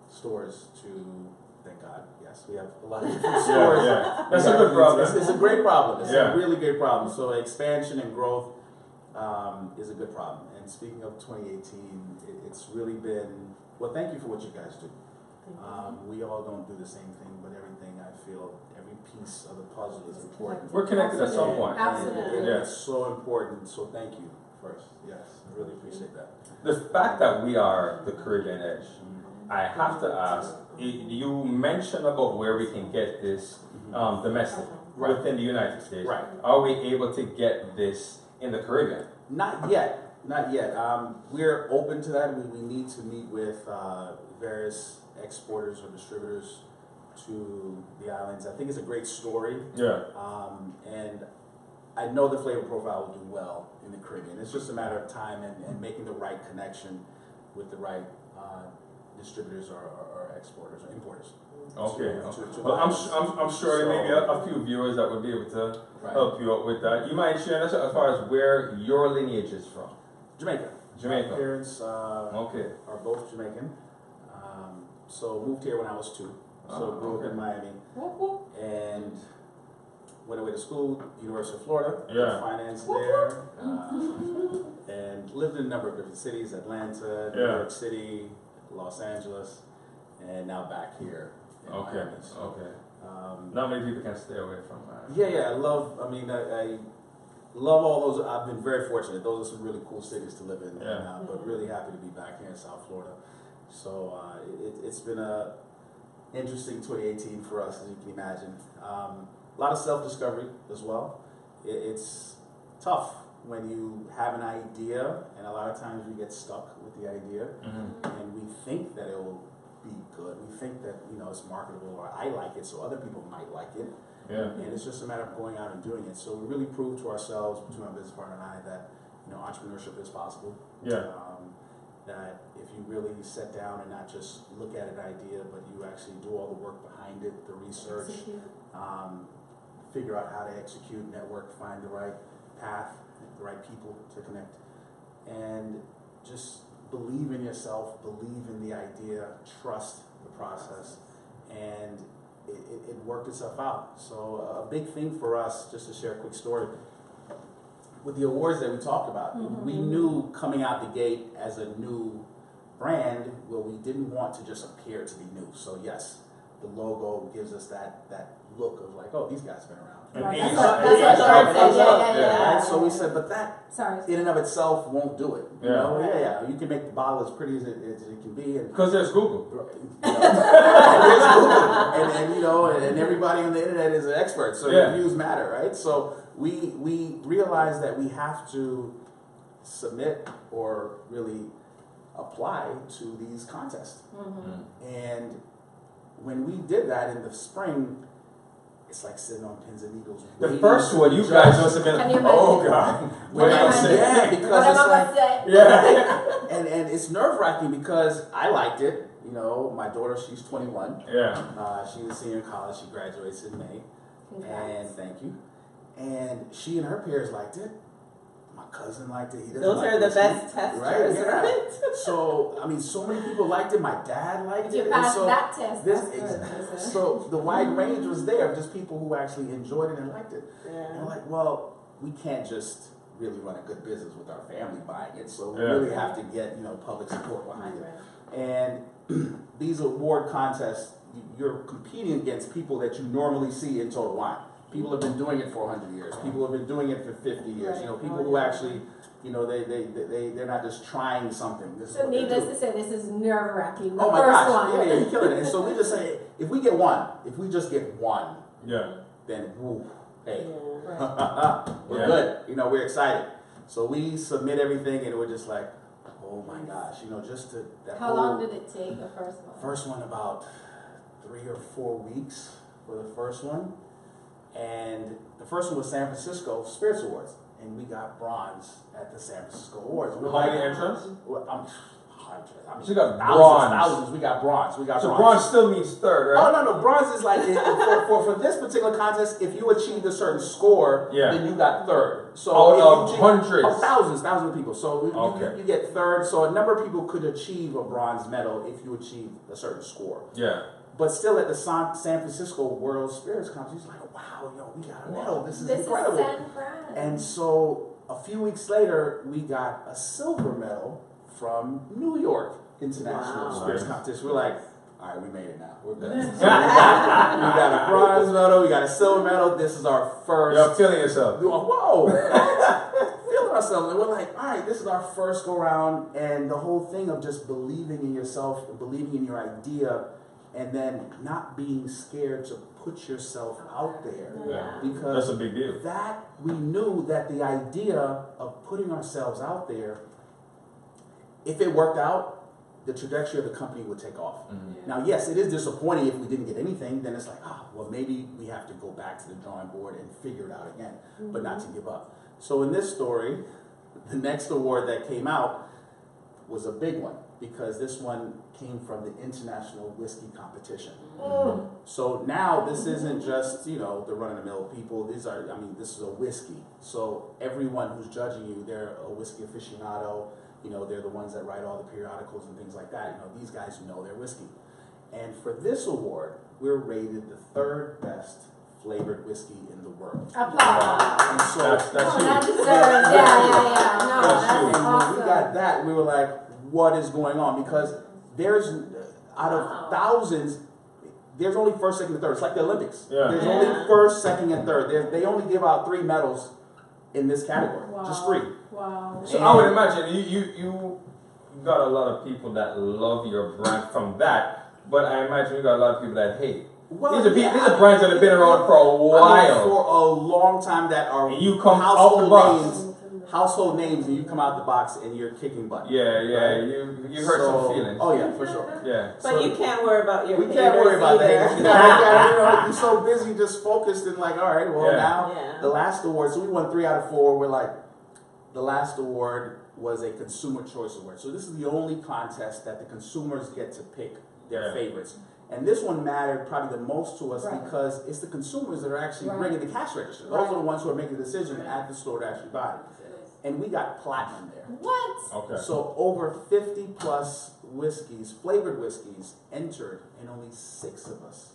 stores to. Thank God. Yes, we have a lot of different stores. Yeah. That's a good problem. It's a great problem. It's Yeah. a really great problem. So expansion and growth is a good problem. And speaking of 2018, it's really been. Well, thank you for what you guys do. We all don't do the same thing, but everything I feel, every piece of the puzzle is important. We're connected at some point. Absolutely. Yeah. It's so important, so thank you first. Yes, I really appreciate that. The fact that we are the Caribbean Edge, I have to ask, you mentioned about where we can get this domestic within the United States. Right. Are we able to get this in the Caribbean? Not yet. We're open to that. We need to meet with various exporters or distributors to the islands. I think it's a great story. Yeah. And I know the flavor profile will do well in the Caribbean. It's just a matter of time and making the right connection with the right distributors or exporters or importers. Okay. To Well, balance. I'm sure there may be a few viewers that would be able to help you out with that. You mind sharing us as far as where your lineage is from? Jamaica. Jamaica. My parents Okay. are both Jamaican. So moved here when I was 2. So grew up in Miami and went away to school, University of Florida. Yeah. Finance there. And lived in a number of different cities: Atlanta, New York City, Los Angeles, and now back here. In Miami. So, Okay. Not many people can stay away from that. I love all those. I've been very fortunate. Those are some really cool cities to live in. Yeah. But really happy to be back here in South Florida. So it's been a interesting 2018 for us, as you can imagine. A lot of self-discovery as well. It's tough when you have an idea, and a lot of times we get stuck with the idea, and we think that it will be good. We think that it's marketable, or I like it, so other people might like it. Yeah. And it's just a matter of going out and doing it. So we really proved to ourselves, between my business partner and I, that entrepreneurship is possible. Yeah. That if you really sit down and not just look at an idea, but you actually do all the work behind it, the research, figure out how to execute, network, find the right path, the right people to connect, and just believe in yourself, believe in the idea, trust the process, and it worked itself out. So a big thing for us, just to share a quick story, with the awards that we talked about, we knew coming out the gate as a new brand, well, we didn't want to just appear to be new. So yes, the logo gives us that look of like, oh, these guys have been around. And Right, age- that's age what Sean comes said, up, yeah. Right? So we said, but that Sorry. in and of itself won't do it. You Yeah. know, yeah. You can make the bottle as pretty as it can be, and Because there's Google. you know, and you know, and everybody on the internet is an expert, so Yeah. reviews matter, right? So we realize that we have to submit or really apply to these contests. And when we did that in the spring, it's like sitting on pins and needles. The waiting first to one, be you guys judged. must have been, Can you oh imagine? God. Can What you am I imagine? saying? Yeah, What because am it's I like, gonna say? Yeah. and it's nerve wracking because I liked it. You know, my daughter, she's 21. Yeah. She's a senior in college. She graduates in May. And Congrats. thank you. And she and her peers liked it. My cousin liked it. He doesn't Those like are the whiskey. best testers, right? So I mean, so many people liked it. My dad liked If it. you And pass so that test, this, that's good. so the wide range was there of just people who actually enjoyed it and liked it. And Yeah. I'm like, well, we can't just really run a good business with our family buying it. So we Yeah. really have to get public support behind it. And these award contests, you're competing against people that you normally see in Total Wine. People have been doing it for 100 years. People have been doing it for 50 years. Right. People who actually, they're not just trying something. This is So what they needless do. to say, this is nerve wracking. The Oh my first gosh, one. yeah, you're killing it. And so we just say, if we just get one, Yeah. then woo, hey, Right. we're Yeah. good. We're excited. So we submit everything, and we're just like, oh my gosh, just to that How whole long did it take, the first one? first one about 3 or 4 weeks for the first one, and the first one was San Francisco Spirits Awards, and we got bronze at the San Francisco Awards. We're How many like, entrants? well, hundreds. I mean, So you got thousands, bronze. thousands. We got bronze. So bronze still means third, Oh right? no, bronze is like for this particular contest. If you achieved a certain score, Yeah. then you got third. So Out if of you achieve- hundreds. of thousands of people. So Okay. you get third. So a number of people could achieve a bronze medal if you achieved a certain score. Yeah. But still, at the San Francisco World Spirits Conference, he's like, "Wow, we got a medal. This is This incredible." is San Fran. And so a few weeks later, we got a silver medal from New York International Wow. Spirits Nice. Competition. We're like, all right, we made it now. We're good. So we got a bronze medal, we got a silver medal. This is our first. You're feeling yourself. Whoa! Feeling ourselves. And we're like, all right, this is our first go round. And the whole thing of just believing in yourself, believing in your idea, and then not being scared to put yourself out there. Yeah. Because That's a big deal. that we knew that the idea of putting ourselves out there, if it worked out, the trajectory of the company would take off. Mhm. Now, yes, it is disappointing if we didn't get anything. Then it's like, well, maybe we have to go back to the drawing board and figure it out again, but not to give up. So in this story, the next award that came out was a big one because this one came from the International Whiskey Competition. So now this isn't just, the run-of-the-mill people. This is a whiskey. So everyone who's judging you, they're a whiskey aficionado. They're the ones that write all the periodicals and things like that. These guys know their whiskey. And for this award, we're rated the third best flavored whiskey in the world. Applause. And so That's Oh, that huge. deserves, yeah. No, That's that's huge. and awesome. when we got that, we were like, what is going on? Because there's, out of thousands, there's only first, second, and third. It's like the Olympics. Yeah. There's only first, second, and third. They only give out 3 medals in this category. Wow. Just 3. Wow. So I would imagine you got a lot of people that love your brand from that, but I imagine you got a lot of people that hate. Well, These are brands that have been around for a while. For a long time that are And you come out the box. household names, and you come out the box and you're kicking butt. Yeah, Right? you hurt some feelings. Oh yeah, for sure. Yeah. But you can't worry about your We can't worry about that. You're so busy, just focused, and like, all right, well Yeah. now Yeah. the last award. So we won 3 out of 4. We're like, the last award was a consumer choice award. So this is the only contest that the consumers get to pick their Yeah. favorites. And this one mattered probably the most to us Right. because it's the consumers that are actually Right. bringing the cash register. Those Right. are the ones who are making the decision at the store to actually buy it. And we got platinum there. What? Okay. So over 50 plus whiskeys, flavored whiskeys, entered, and only 6 of us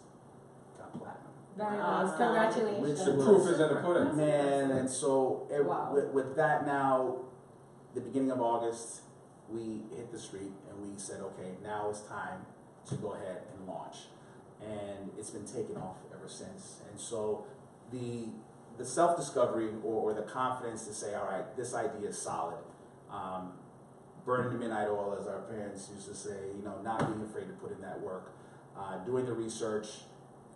got platinum. Very nice. Awesome. Congratulations. The proof is in the pudding. Man, and so Wow. with that now, the beginning of August, we hit the street and we said, okay, now it's time to go ahead and launch. and it's been taken off ever since. And so the self-discovery or the confidence to say, all right, this idea is solid. Burning the midnight oil, as our parents used to say, you know, not being afraid to put in that work, doing the research,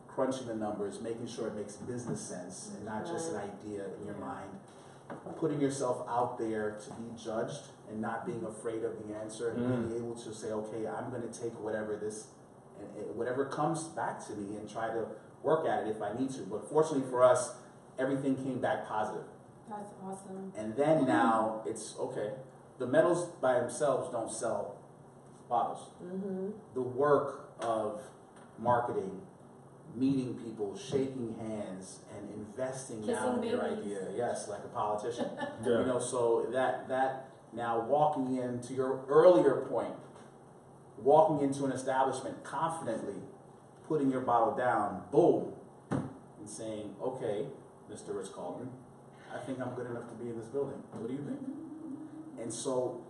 crunching the numbers, making sure it makes business sense and not just an idea in your mind, putting yourself out there to be judged and not being afraid of the answer and being able to say, okay, I'm going to take whatever comes back to me and try to work at it if I need to. But fortunately for us, everything came back positive. That's awesome. And then now it's okay. The metals by themselves don't sell bottles. The work of marketing, meeting people, shaking hands, and investing now in your idea. Yes, like a politician. Yeah. You know, so that now walking into your earlier point, walking into an establishment confidently, putting your bottle down, boom, and saying, okay, Mr. Ritz-Carlton, I think I'm good enough to be in this building. What do you think? And so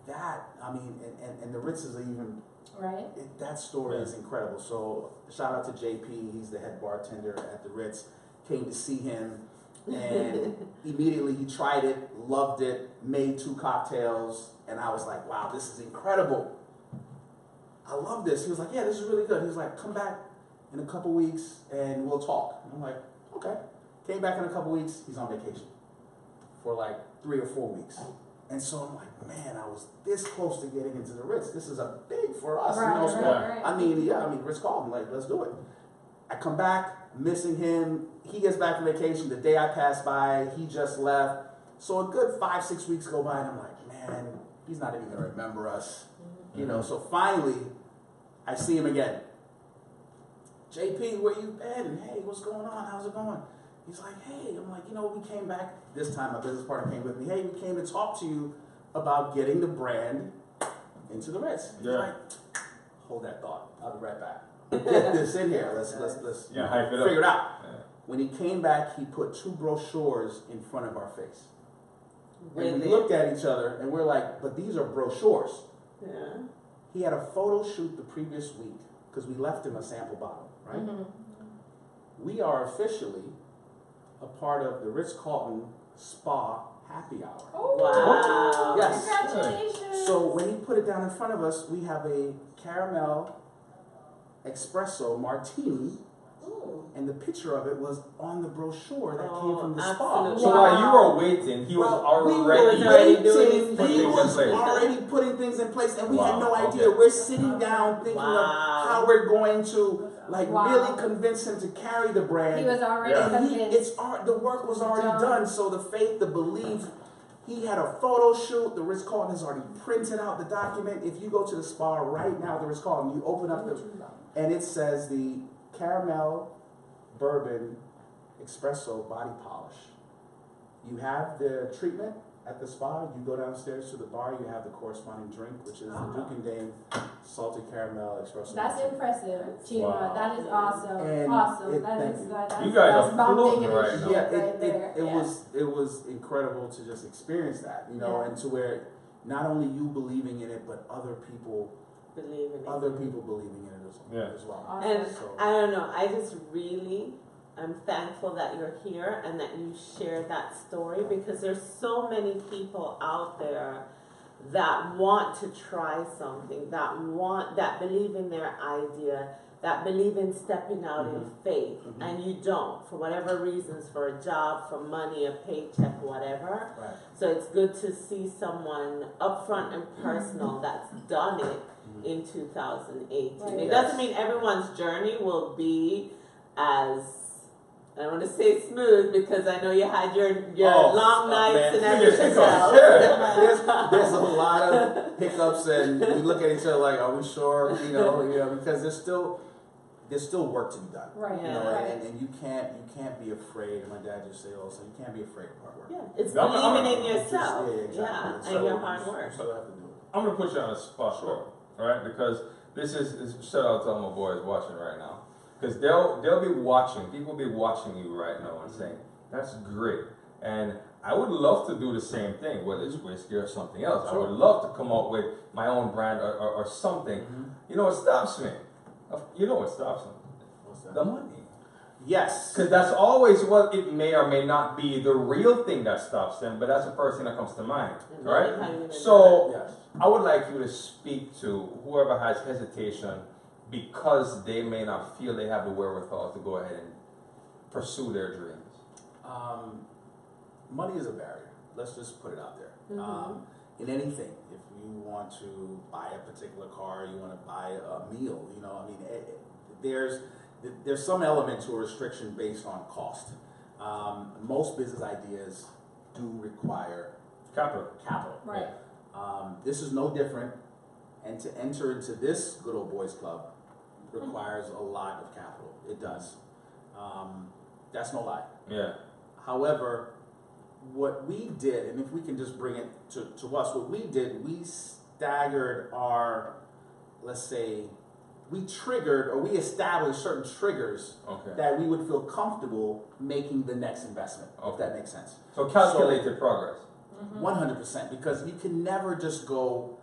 that, I mean, and the Ritz is even, Right? that story is incredible. So shout out to JP, he's the head bartender at the Ritz. Came to see him, and immediately he tried it, loved it, made 2 cocktails, and I was like, wow, this is incredible. I love this. He was like, yeah, this is really good. He was like, come back in a couple weeks and we'll talk. And I'm like, okay. Came back in a couple weeks, he's on vacation for like 3 or 4 weeks. And so I'm like, man, I was this close to getting into the Ritz. This is a big for us. Right, you know, so right. I mean, Ritz-Carlton, like, let's do it. I come back, missing him. He gets back from vacation. The day I pass by, he just left. So a good 5-6 weeks go by, and I'm like, man, he's not even gonna remember us. You know, so finally, I see him again. JP, where you been? Hey, what's going on? How's it going? He's like, hey, I'm like, you know, we came back. This time my business partner came with me. Hey, we came to talk to you about getting the brand into the Ritz. He's like, hold that thought. I'll be right back. Get this in here. Let's figure it out. Yeah. When he came back, he put 2 brochures in front of our face. Really? And we looked at each other and we're like, but these are brochures. Yeah. He had a photo shoot the previous week because we left him a sample bottle, right? We are officially a part of the Ritz-Carlton Spa Happy Hour. Oh, Wow. Yes. Congratulations. So when he put it down in front of us, we have a caramel espresso martini, and the picture of it was on the brochure that came from the spa. Absolutely. So while you were waiting, he was already putting things in place, and we had no idea. We're sitting down thinking of how we're going to really convince him to carry the brand. He was already convinced. The work was already done. So the faith, the belief. He had a photo shoot. The Ritz-Carlton has already printed out the document. If you go to the spa right now, the Ritz-Carlton, you open up and it says the caramel bourbon espresso body polish. You have the treatment at the spa. You go downstairs to the bar. You have the corresponding drink, which is the Duke and Dame salted caramel espresso. That's impressive, Chima. Wow. That is awesome. And awesome. thank you. That's, You guys that's are bomb floating diggity right shit now. It was incredible to just experience that, you know, and to where not only you believing in it, but other people believing in it as well. Awesome. And I don't know, I just really am thankful that you're here and that you shared that story, because there's so many people out there that want to try something, that believe in their idea, that believe in stepping out in faith, and you don't, for whatever reasons, for a job, for money, a paycheck, whatever. Right. So it's good to see someone upfront and personal that's done it in 2018. Right. It doesn't mean everyone's journey will be as, I don't want to say smooth, because I know you had your long nights and everything else. There's a lot of hiccups, and we look at each other like, are we sure? You know, because there's still work to be done. Right. You know, Right. and you can't be afraid. My dad used to say also, you can't be afraid of hard work. Yeah, it's No, believing in it's yourself. exactly. And your hard work. So you have to do it. I'm gonna put you on a spot, all right? Because this is shout out to all my boys watching right now, because they'll be watching. People be watching you right now and saying, "That's great," and I would love to do the same thing, whether it's whiskey or something else. I would love to come up with my own brand or something. You know what stops me? You know what stops me? The money. Yes. Because that's always what it may or may not be the real thing that stops them, but that's the first thing that comes to mind, right? So Yes. I would like you to speak to whoever has hesitation because they may not feel they have the wherewithal to go ahead and pursue their dreams. Money is a barrier. Let's just put it out there. In anything, if you want to buy a particular car, you want to buy a meal, you know, I mean, there's some element to a restriction based on cost. Most business ideas do require Capital. Right. This is no different, and to enter into this good old boys club requires a lot of capital. It does. That's no lie. Yeah. However, what we did, and if we can just bring it to us, what we did, we staggered our, let's say, we triggered or we established certain triggers that we would feel comfortable making the next investment, if that makes sense. So calculated progress. 100%, because you can never just go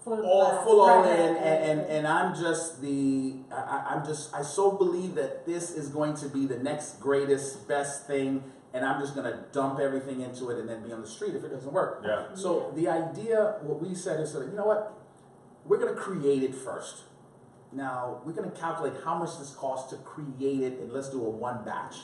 Full all in, and I'm just I so believe that this is going to be the next greatest, best thing, and I'm just gonna dump everything into it and then be on the street if it doesn't work. Yeah. So the idea, what we said is, you know what, we're gonna create it first. Now, we're gonna calculate how much this costs to create it, and let's do a one batch.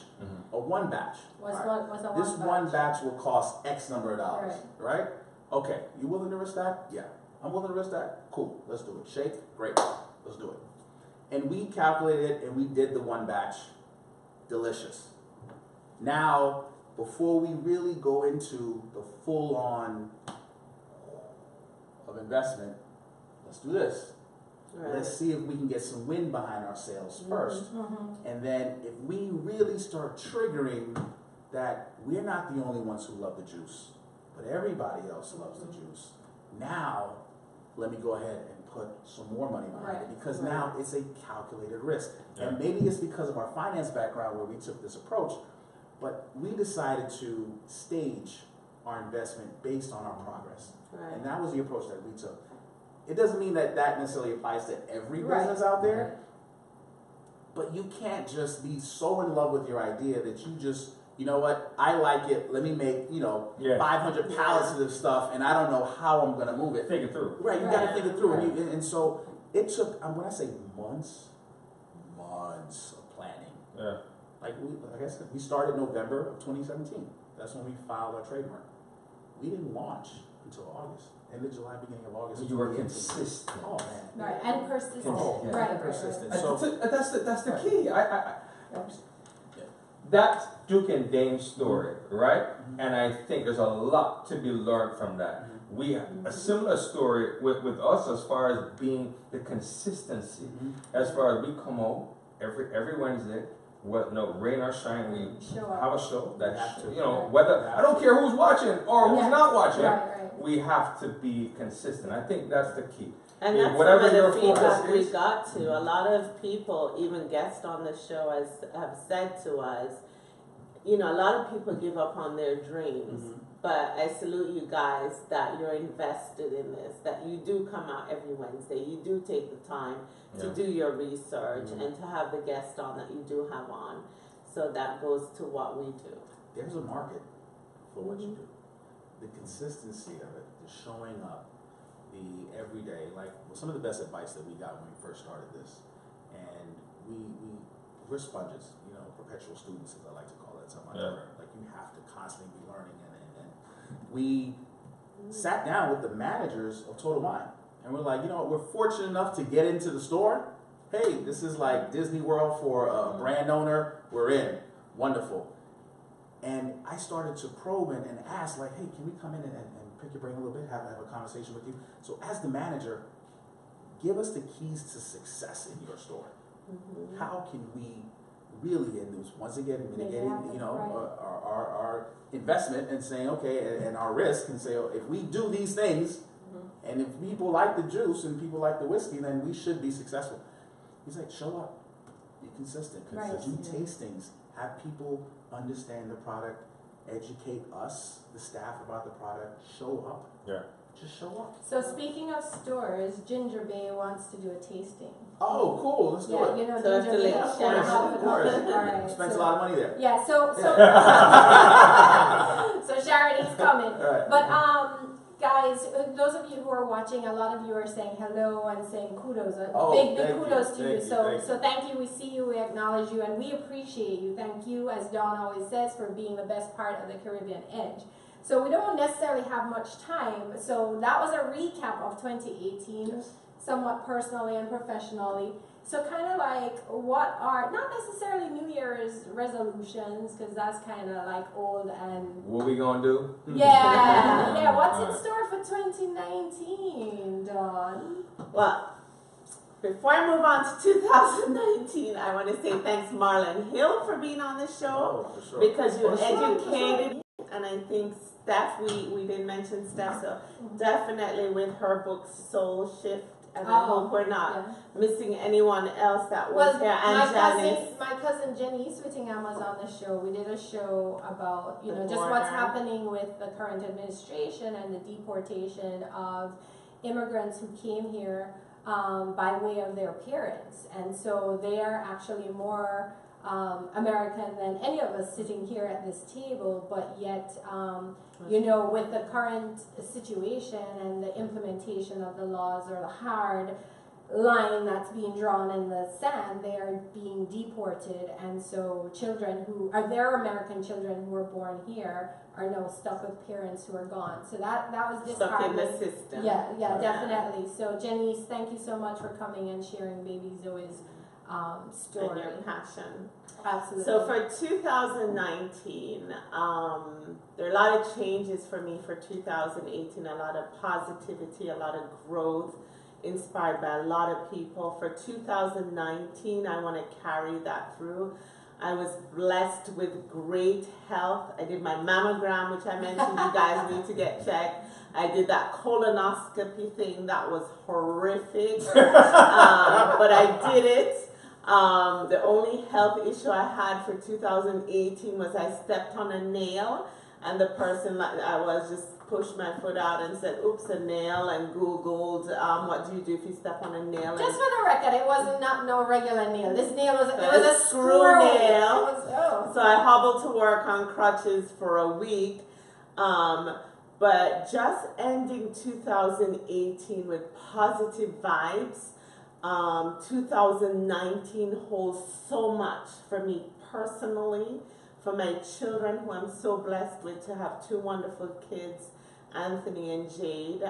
A one batch. What's All a This one one batch? batch will cost X number of dollars, right? Okay, you willing to risk that? Yeah. I'm willing to risk that? Cool, let's do it. Shake? Great, let's do it. And we calculated it, and we did the one batch. Delicious. Now, before we really go into the full on of investment, let's do this. Let's see if we can get some wind behind our sails first. And then if we really start triggering that we're not the only ones who love the juice, but everybody else loves the juice. Now, let me go ahead and put some more money behind it, because now it's a calculated risk. And maybe it's because of our finance background where we took this approach, but we decided to stage our investment based on our progress. And that was the approach that we took. It doesn't mean that that necessarily applies to every business out there, but you can't just be so in love with your idea that you just, you know what, I like it, let me make, 500 pallets of this stuff, and I don't know how I'm going to move it. Think it through. Right, you got to think it through. And so it took, when I say months of planning. Yeah. Like I said, we started November of 2017. That's when we filed our trademark. We didn't launch until August. End of July, beginning of August. You were consistent. Oh man. Right, and persistent. Right, persistent. So That's the key. That's Duke and Dame's story, right? And I think there's a lot to be learned from that. We have a similar story with us as far as being the consistency. As far as we come out every Wednesday, rain or shine, we have a show that whether I don't care who's watching or who's not watching. We have to be consistent. I think that's the key. And that's whatever some your of the feedback focus we is. got to. A lot of people, even guests on the show, have said to us, a lot of people give up on their dreams. But I salute you guys that you're invested in this, that you do come out every Wednesday, you do take the time to do your research and to have the guests on that you do have on. So that goes to what we do. there's a market for what you do. The consistency of it, the showing up, the everyday, like some of the best advice that we got when we first started this. And we're sponges, perpetual students, as I like to call it. Like you have to constantly be learning. And we sat down with the managers of Total Wine, and we're like, we're fortunate enough to get into the store. Hey, this is like Disney World for a brand owner. We're in. Wonderful. And I started to probe and ask, like, hey, can we come in and pick your brain a little bit, have a conversation with you? So as the manager, give us the keys to success in your store. How can we really, and once again, mitigating, our investment and saying, okay, and our risk, and say, if we do these things, and if people like the juice and people like the whiskey, then we should be successful. He's like, show up, be consistent, do tastings, have people understand the product, educate us, the staff, about the product, show up. just show up. So speaking of stores, Ginger Bay wants to do a tasting. Oh, cool. Let's do Yeah, it. you know So it's Ginger the Bay. lake Of Sharon. course, of course. Alright, Spends so- a lot of money there. Yeah, so Sharon is coming. Alright. But guys, those of you who are watching, a lot of you are saying hello and saying kudos. Oh, Big thank you, kudos to thank you. you, So thank so you. thank you. We see you, we acknowledge you, and we appreciate you. Thank you, as Dawn always says, for being the best part of the Caribbean Edge. So we don't necessarily have much time. So that was a recap of 2018, Yes. somewhat personally and professionally. So kind of like, what are, not necessarily New Year's resolutions, because that's kind of like old and What we gonna do? yeah, what's in Alright. store for 2019, Dawn? Well, before I move on to 2019, I want to say thanks Marlon Hill for being on the show, Oh, for sure. because you For sure, for educated, and I think Steph, we didn't mention Steph, so definitely with her book Soul Shift, and I hope we're not Yeah. missing anyone else that was Well, there, and Janice. my cousin Jenny Swittingham was on the show. We did a show about, you The know, just what's border. happening with the current administration and the deportation of immigrants who came here by way of their parents. And so they are actually more American than any of us sitting here at this table, but yet, you know, with the current situation and the implementation of the laws, or the hard line that's being drawn in the sand, they are being deported. And so children who are their American children who were born here are now stuck with parents who are gone. So that was Stuck in disheartening. the system. Yeah, Yeah. definitely. So Janice, thank you so much for coming and sharing baby Zoe's And story. your passion. Absolutely. So for 2019, there are a lot of changes for me for 2018, a lot of positivity, a lot of growth, inspired by a lot of people. For 2019, I want to carry that through. I was blessed with great health. I did my mammogram, which I mentioned you guys need to get checked. I did that colonoscopy thing that was horrific, but I did it. The only health issue I had for 2018 was I stepped on a nail, and the person I was just pushed my foot out and said, "Oops, a nail," and Googled, what do you do if you step on a nail? Just for the record, it wasn't not no regular nail. This nail was, it was a screw screw nail. It was, oh. So I hobbled to work on crutches for a week. But just ending 2018 with positive vibes. 2019 holds so much for me personally, for my children, who I'm so blessed with to have two wonderful kids, Anthony and Jade.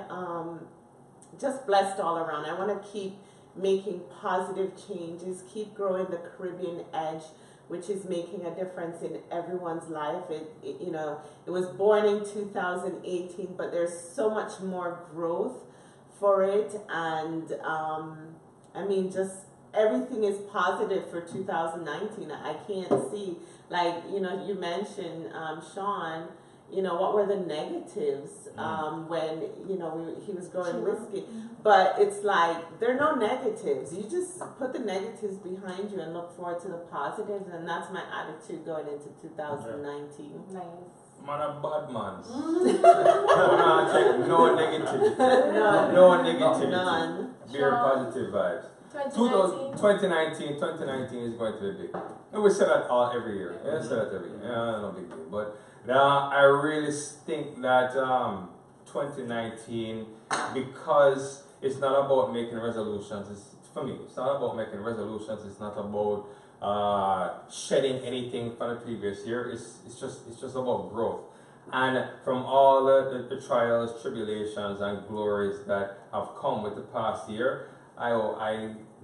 Just blessed all around. I want to keep making positive changes, keep growing the Caribbean Edge, which is making a difference in everyone's life. It was born in 2018, but there's so much more growth for it, and just everything is positive for 2019. I can't see, you mentioned, Sean, what were the negatives when, he was growing whiskey. But it's like, there are no negatives. You just put the negatives behind you and look forward to the positives, and that's my attitude going into 2019. Nice. Man, a bad man. Take no negativity. No negativity. None. Very positive vibes. 2019. 2019 is going to be big. And we say that every year. Yeah, say that every year. Yeah, no big deal. But I really think that 2019, because it's not about making resolutions. For me, it's not about making resolutions. It's not about shedding anything from the previous year. It's just about growth. And from all the trials, tribulations, and glories that have come with the past year, I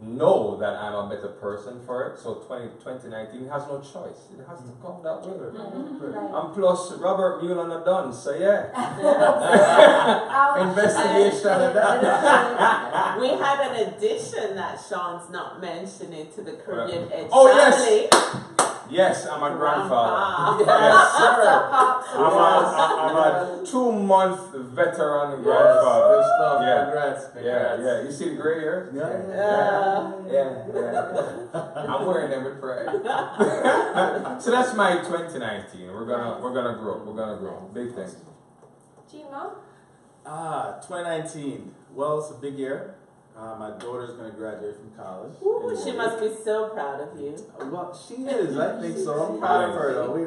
know that I'm a better person for it. So 2019 has no choice. It has to come that way. Right. And plus, Robert Mueller are done, so yeah. Investigation of that. We had an addition that Sean's not mentioning to the Caribbean Edge Oh, family. yes. Yes, I'm a grandfather. Grandpa. Yes, sir. Pops. I'm a 2-month veteran grandfather. Good stuff. Yeah. Congrats. Yeah. You see the gray hairs? Yeah. I'm wearing them with pride. So that's my 2019. We're gonna grow. Big things. Chima? 2019. Well, it's a big year. My daughter's going to graduate from college. Ooh, in she May. must be so proud of you. Well, she is. I think so. I'm proud of her though.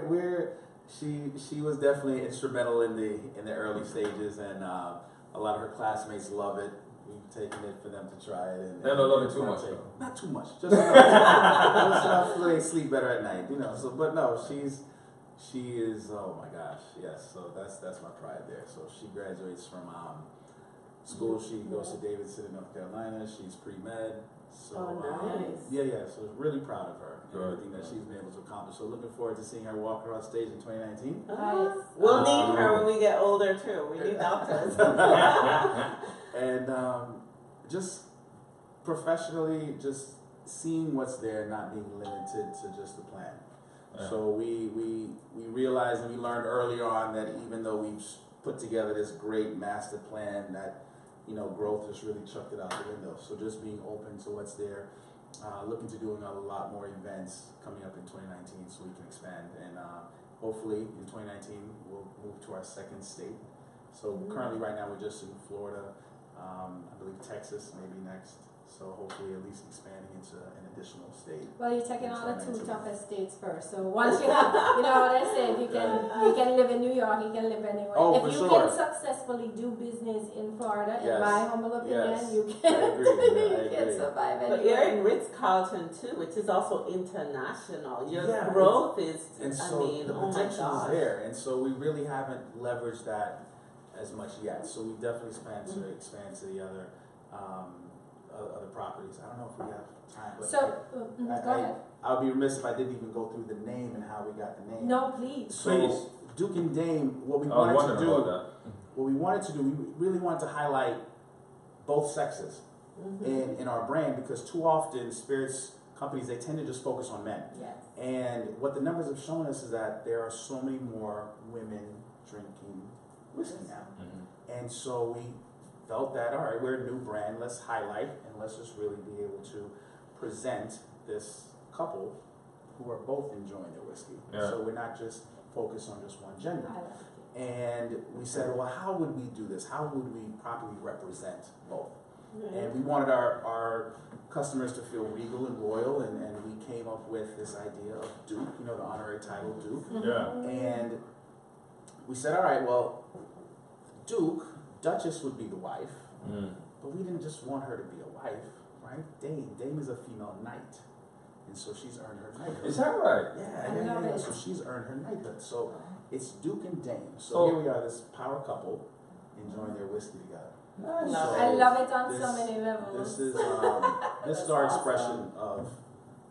She was definitely instrumental in the early stages, and a lot of her classmates love it. We've taken it for them to try it. And They don't love it too much, though. Not too much. Just enough so they sleep better at night. You know. So, but no, she is. Oh my gosh, yes. So that's my pride there. So she graduates from school. She goes to Davidson in North Carolina. She's pre-med. So, nice. Yeah. So really proud of her and Good. everything that she's been able to accomplish. So looking forward to seeing her walk across stage in 2019. Ah, we'll need her when we get older too. We need doctors. And just professionally, just seeing what's there, not being limited to just the plan. Yeah. So we realized and we learned early on that even though we've put together this great master plan, that growth just really chucked it out the window. So just being open to what's there, looking to doing a lot more events coming up in 2019 so we can expand. And hopefully in 2019 we'll move to our second state. So currently right now we're just in Florida, I believe Texas maybe next. So hopefully at least expanding into an additional state. Well, you're taking on the two toughest states first. So once you have, you know what I say, if you can live in New York, you can live anywhere. Oh, if for you sure. can successfully do business in Florida, in Yes. my humble opinion, Yes. you I can, agree. Yeah, I you can agree. survive But anywhere. you're in Ritz-Carlton too, which is also international. Your Yeah, growth is, And I so mean, the oh my potential is gosh. there, and so we really haven't leveraged that as much yet. So we definitely plan to expand to the other properties. I don't know if we have time, but So, go ahead. I would be remiss if I didn't even go through the name and how we got the name. No, please. So Please. Duke and Dame, what we I was wanted to wondering do, about that. we really wanted to highlight both sexes in our brand, because too often spirits companies, they tend to just focus on men. Yes. And what the numbers have shown us is that there are so many more women drinking whiskey now. And so we felt that, all right, we're a new brand, let's highlight and let's just really be able to present this couple who are both enjoying their whiskey. Yeah. So we're not just focused on just one gender. I like it. And we said, well, how would we do this? How would we properly represent both? And we wanted our customers to feel regal and royal, and we came up with this idea of Duke, the honorary title Duke. Yeah. And we said, all right, well, Duke, Duchess would be the wife, but we didn't just want her to be a wife, right? Dame is a female knight, and so she's earned her knighthood. Is that right? Yeah. So she's earned her knighthood. So it's Duke and Dame. So So- here we are, this power couple enjoying their whiskey together. I So love I it. love it on this- so many levels. This is this is our expression of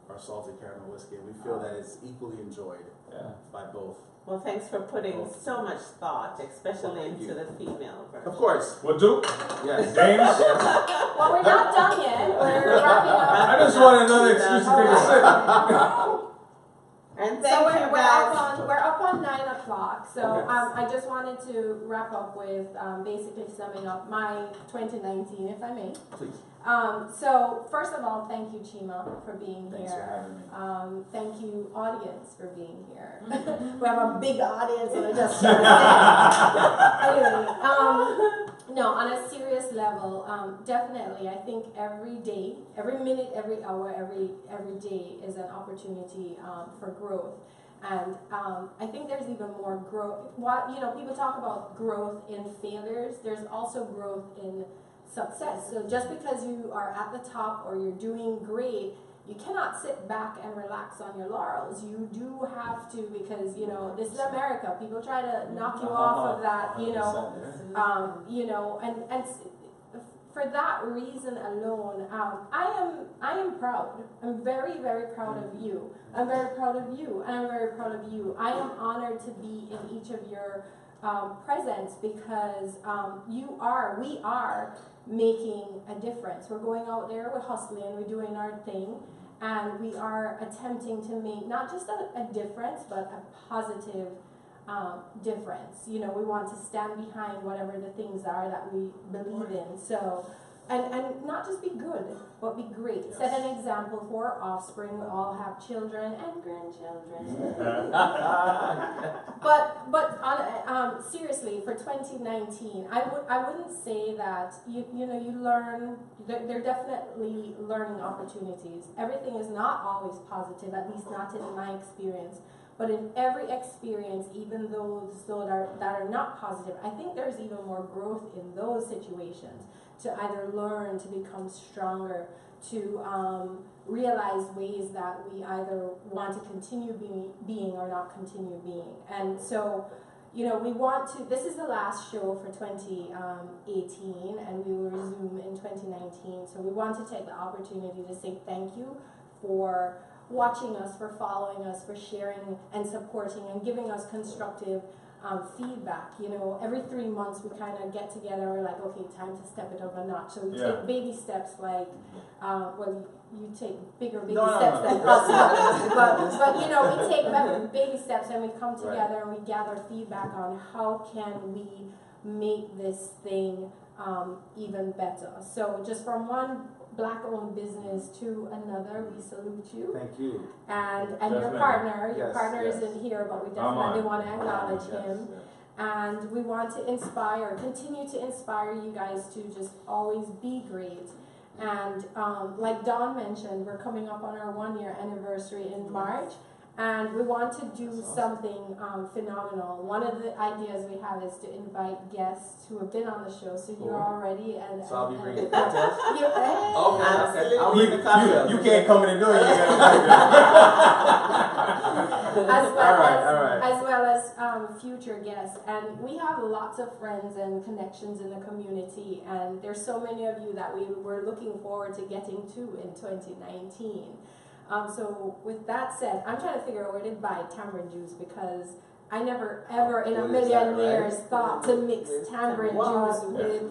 our salted caramel whiskey, and we feel that it's equally enjoyed Yeah. by both. Well, thanks for putting Both. so much thought, especially Well, thank into you. the female version. Of course, Well, Duke, yes. Dames. Well, we're not done yet. We're wrapping up. I just want another excuse to take a sip. And So thank we're you guys. up on 9 o'clock. So Okay. I just wanted to wrap up with basically summing up my 2019, if I may. Please. So first of all, thank you, Chima, for being Thanks for here. having me. Thank you, audience, for being here. We have a big audience, and I just anyway. No, on a serious level, definitely. I think every day, every minute, every hour, every day is an opportunity for growth. And I think there's even more growth. People talk about growth in failures. There's also growth in success. So just because you are at the top or you're doing great, you cannot sit back and relax on your laurels. You do have to, because this is America. People try to knock you off of that. 100%, yeah. And for that reason alone, I am proud. I'm very, very proud of you. I'm very proud of you, and I'm very proud of you. I am honored to be in each of your presence, because we are making a difference. We're going out there, we're hustling, we're doing our thing, and we are attempting to make not just a difference, but a positive difference. We want to stand behind whatever the things are that we believe in. So and not just be good, but be great. Yes. Set an example for our offspring. We all have children and grandchildren. But on, seriously, for 2019, I wouldn't say that you learn. They're definitely learning opportunities. Everything is not always positive, at least not in my experience. But in every experience, even those that are not positive, I think there's even more growth in those situations, to either learn to become stronger, to realize ways that we either want to continue being or not continue being. And so, we want to, this is the last show for 2018, and we will resume in 2019. So we want to take the opportunity to say thank you for watching us, for following us, for sharing and supporting and giving us constructive feedback. Every 3 months we kind of get together and we're like, okay, time to step it up a notch. So we take baby steps, like, you take bigger steps than us. But we take baby steps and we come together and we gather feedback on how can we make this thing even better. So just from one Black-owned business to another, we salute you. Thank you. And Definitely. your partner Yes. isn't here, but we definitely want to acknowledge him. And we want to continue to inspire you guys to just always be great. And like Dawn mentioned, we're coming up on our 1-year anniversary in March. And we want to do something phenomenal. One of the ideas we have is to invite guests who have been on the show, so you're already and So I'll be bringing cocktails? Okay. I'll bring the cocktails. You can't come in the door. as well as future guests. And we have lots of friends and connections in the community, and there's so many of you that we were looking forward to getting to in 2019. So with that said, I'm trying to figure out where to buy tamarind juice, because I never ever in a million years thought to mix tamarind juice with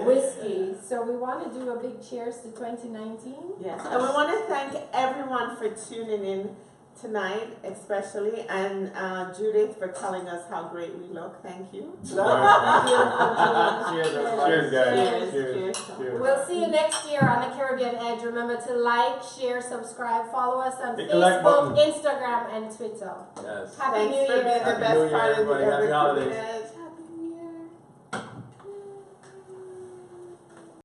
whiskey. So we want to do a big cheers to 2019. Yes, and we want to thank everyone for tuning in tonight, especially, and Judith for telling us how great we look. Thank you. Cheers, everybody. Cheers, guys. Cheers. We'll see you next year on the Caribbean Edge. Remember to like, share, subscribe, follow us on Hit the like Facebook, button. Instagram, and Twitter. Yes. Happy Thanks New for Year. being the Happy best New Year, part of everybody. Happy the holidays. Caribbean Edge.